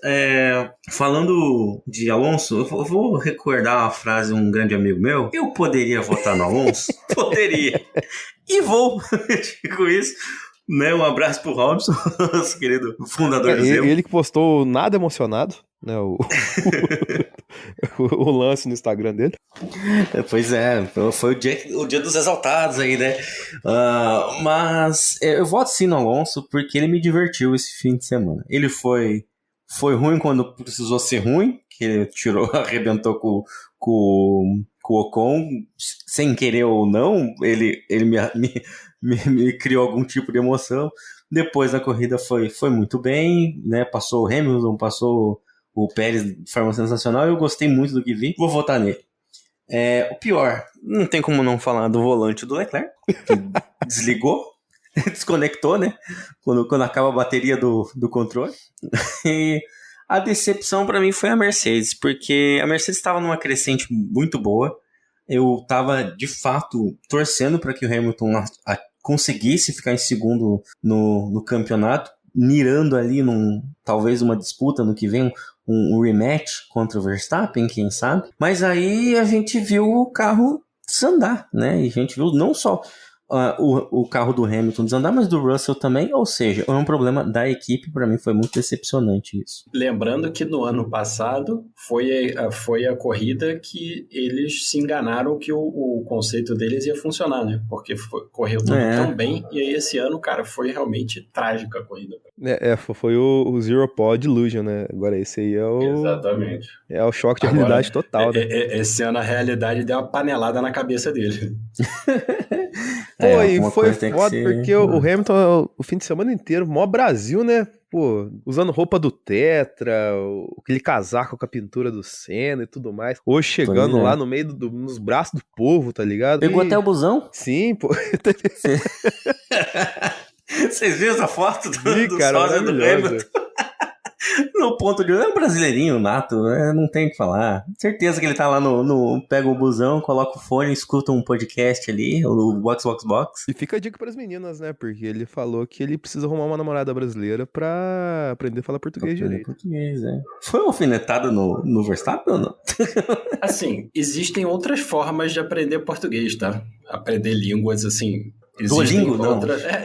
falando de Alonso, eu vou recordar uma frase de um grande amigo meu. Eu poderia votar no Alonso? Poderia. E vou. Digo isso. Né, um abraço pro Robson, nosso querido fundador do Zemo. Ele que postou nada emocionado, né, o lance no Instagram dele. Pois é, foi o dia dos exaltados aí, né? Mas eu voto sim no Alonso porque ele me divertiu esse fim de semana. Ele foi ruim quando precisou ser ruim, que ele arrebentou com o Ocon, sem querer ou não, ele me criou algum tipo de emoção. Depois da corrida foi muito bem, né? Passou o Hamilton, passou o Pérez de forma sensacional. Eu gostei muito do que vi, vou votar nele. O pior, não tem como não falar do volante do Leclerc, que desligou, desconectou, né? Quando acaba a bateria do controle. E a decepção para mim foi a Mercedes, porque a Mercedes estava numa crescente muito boa. Eu estava, de fato, torcendo para que o Hamilton conseguisse ficar em segundo no campeonato, mirando ali talvez uma disputa no que vem, um rematch contra o Verstappen, quem sabe. Mas aí a gente viu o carro desandar, né? E a gente viu não só o carro do Hamilton desandar, mas do Russell também, ou seja, é um problema da equipe. Para mim foi muito decepcionante isso. Lembrando que no ano passado foi a corrida que eles se enganaram que o conceito deles ia funcionar, né? Porque correu tudo tão bem, e aí esse ano, cara, foi realmente trágica a corrida. Foi o Zero Pod Illusion, né? Agora esse aí é o... Exatamente. É o choque de realidade total, né? Esse ano a realidade deu uma panelada na cabeça dele. Pô, e foi foda porque o Hamilton, o fim de semana inteiro, mó Brasil, né? Pô, usando roupa do Tetra, aquele casaco com a pintura do Senna e tudo mais. Hoje chegando lá no meio nos braços do povo, tá ligado? Pegou até o busão? Sim, pô. Vocês viram essa foto do cara, sósia do Hamilton? No ponto de... É um brasileirinho nato, né? Não tem o que falar. Certeza que ele tá lá pega o busão, coloca o fone, escuta um podcast ali, o Box. E fica a dica pras meninas, né? Porque ele falou que ele precisa arrumar uma namorada brasileira pra aprender a falar português direito. Foi uma alfinetada no Verstappen ou não? Assim, existem outras formas de aprender português, tá? Aprender línguas, assim...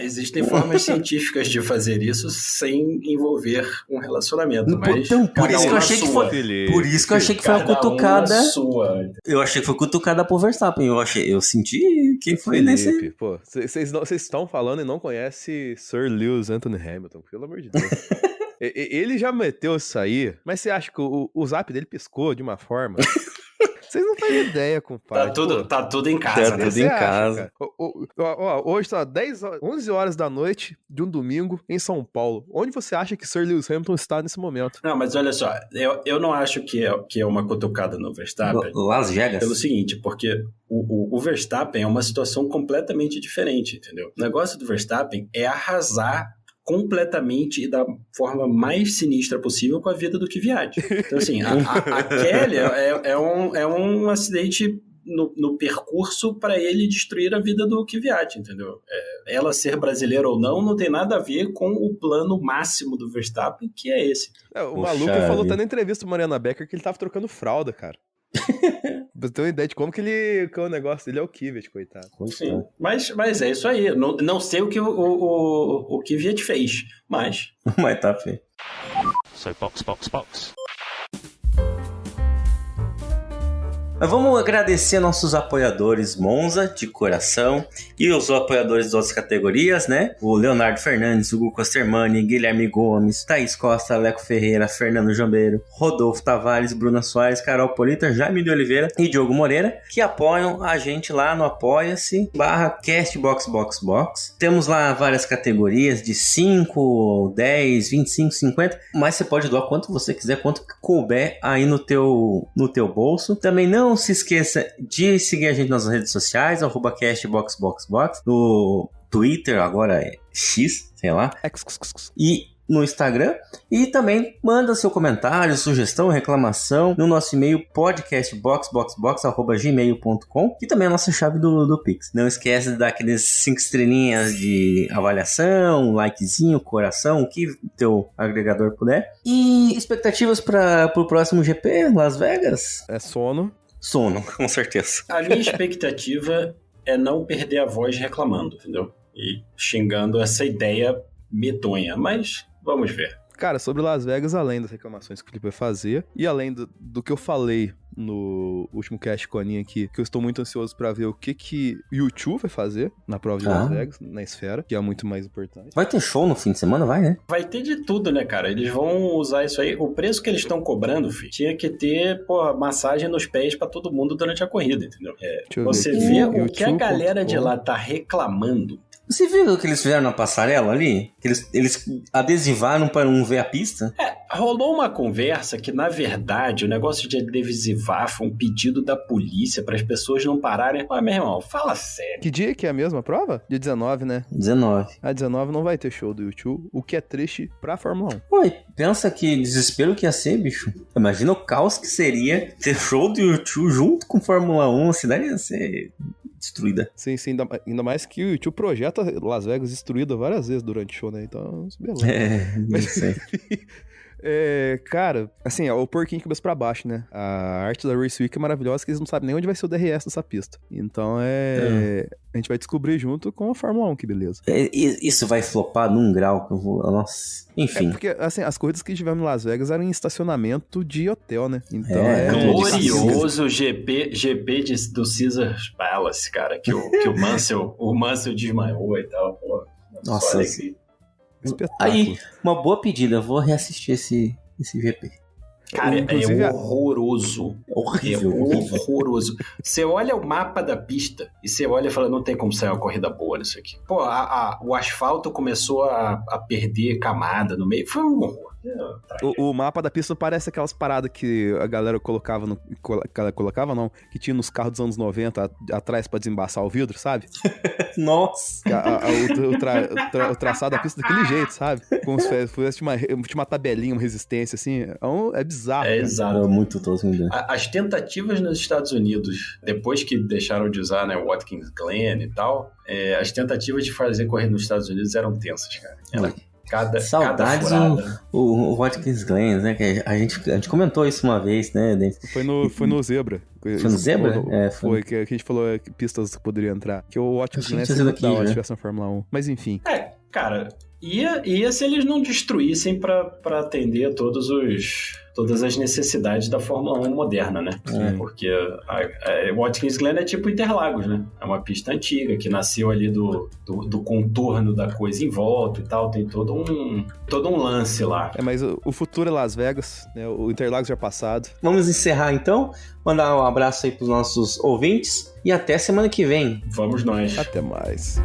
Existem formas científicas de fazer isso sem envolver um relacionamento. Mas então, por isso que eu achei que foi. Por isso que eu achei que foi uma cutucada. Eu achei que foi cutucada pro Verstappen. Eu senti que foi nesse. Pô, vocês estão falando e não conhecem Sir Lewis Anthony Hamilton, pelo amor de Deus. Ele já meteu isso aí, mas você acha que o zap dele piscou de uma forma Vocês não fazem ideia, compadre. Tá tudo em casa, né? Tudo em casa. Hoje tá 11 horas da noite de um domingo em São Paulo. Onde você acha que Sir Lewis Hamilton está nesse momento? Não, mas olha só, eu não acho que é uma cutucada no Verstappen. Las Vegas. Pelo seguinte, porque o Verstappen é uma situação completamente diferente, entendeu? O negócio do Verstappen é arrasar completamente e da forma mais sinistra possível com a vida do Kvyat. Então, assim, a Kelly é um acidente no percurso para ele destruir a vida do Kvyat, entendeu? Ela ser brasileira ou não tem nada a ver com o plano máximo do Verstappen, que é esse. O maluco falou até na entrevista do Mariana Becker que ele tava trocando fralda, cara. Você tem uma ideia de como que o negócio dele é o Kvyat, coitado. Sim, mas é isso aí. Não sei o que o Kvyat fez, mas tá feio. So box. Mas vamos agradecer nossos apoiadores Monza, de coração, e os apoiadores das outras categorias, né? O Leonardo Fernandes, Hugo Costermani, Guilherme Gomes, Thaís Costa, Leco Ferreira, Fernando Jambeiro, Rodolfo Tavares, Bruna Soares, Carol Polita, Jaime de Oliveira e Diogo Moreira, que apoiam a gente lá no apoia-se /castboxboxbox. Temos lá várias categorias de 5, 10, 25, 50, mas você pode doar quanto você quiser, quanto couber aí no teu bolso. Também não se esqueça de seguir a gente nas redes sociais, @castboxboxbox, no Twitter, agora é X, sei lá, e no Instagram, e também manda seu comentário, sugestão, reclamação no nosso e-mail podcastboxboxbox@gmail.com, e também a nossa chave do Pix. Não esquece de dar aqueles 5 estrelinhas de avaliação, um likezinho, coração, o que teu agregador puder. E expectativas para o próximo GP, Las Vegas? É sono, com certeza. A minha expectativa é não perder a voz reclamando, entendeu? E xingando essa ideia medonha, mas vamos ver. Cara, sobre Las Vegas, além das reclamações que o Felipe vai fazer, e além do que eu falei no último cast com a Aninha aqui, que eu estou muito ansioso pra ver o que o YouTube vai fazer na prova de Las Vegas, na esfera, que é muito mais importante. Vai ter show no fim de semana? Vai, né? Vai ter de tudo, né, cara? Eles vão usar isso aí. O preço que eles estão cobrando, filho, tinha que ter, massagem nos pés pra todo mundo durante a corrida, entendeu? Você vê o que a galera de lá tá reclamando. Você viu o que eles fizeram na passarela ali? Que eles adesivaram para não ver a pista? Rolou uma conversa que, na verdade, o negócio de adesivar foi um pedido da polícia para as pessoas não pararem. Mas, meu irmão, fala sério. Que dia que é a mesma prova? Dia 19, né? 19. A 19 não vai ter show do YouTube, o que é triste pra Fórmula 1. Oi, pensa que desespero que ia ser, bicho. Imagina o caos que seria ter show do YouTube junto com Fórmula 1. A cidade ia ser destruída. Sim, ainda mais que o YouTube projeta Las Vegas destruída várias vezes durante o show, né? Então, beleza. Não sei. Cara, assim, o porquinho cabeça pra baixo, né? A arte da Race Week é maravilhosa, que eles não sabem nem onde vai ser o DRS dessa pista. Então a gente vai descobrir junto com a Fórmula 1, que beleza. Isso vai flopar num grau que eu vou... Nossa, enfim. Porque, assim, as corridas que tivemos em Las Vegas eram em estacionamento de hotel, né? Então glorioso GP do Caesars Palace, cara, que o Mansell desmaiou e tal. Pô, nossa, espetáculo. Aí, uma boa pedida, eu vou reassistir esse GP. Cara, é horroroso. Horrível. Horroroso. Você olha o mapa da pista e você olha e fala, não tem como sair uma corrida boa nisso aqui. Pô, o asfalto começou a perder camada no meio. Foi um horror. O mapa da pista parece aquelas paradas que a galera colocava que tinha nos carros dos anos 90 atrás pra desembaçar o vidro, sabe? Nossa! O traçado da pista daquele jeito, sabe? Como se fosse uma tabelinha, uma resistência, assim. É bizarro. É exato. É muito tosco. As tentativas nos Estados Unidos, depois que deixaram de usar, né, o Watkins Glen e tal, as tentativas de fazer corrida nos Estados Unidos eram tensas, cara. Saudades o Watkins Glen, né? Que a gente comentou isso uma vez, né? Foi no Zebra. Foi no Zebra? Foi que a gente falou que pistas poderiam entrar. Que o Watkins Glen é da hora se tivesse na Fórmula 1. Mas enfim. Cara, Ia se eles não destruíssem para atender todas as necessidades da Fórmula 1 moderna, né? Porque a Watkins Glen é tipo Interlagos, né? É uma pista antiga que nasceu ali do contorno da coisa em volta e tal. Tem todo um lance lá. Mas o futuro é Las Vegas, né? O Interlagos já é passado. Vamos encerrar então. Mandar um abraço aí pros nossos ouvintes e até semana que vem. Vamos nós. Até mais.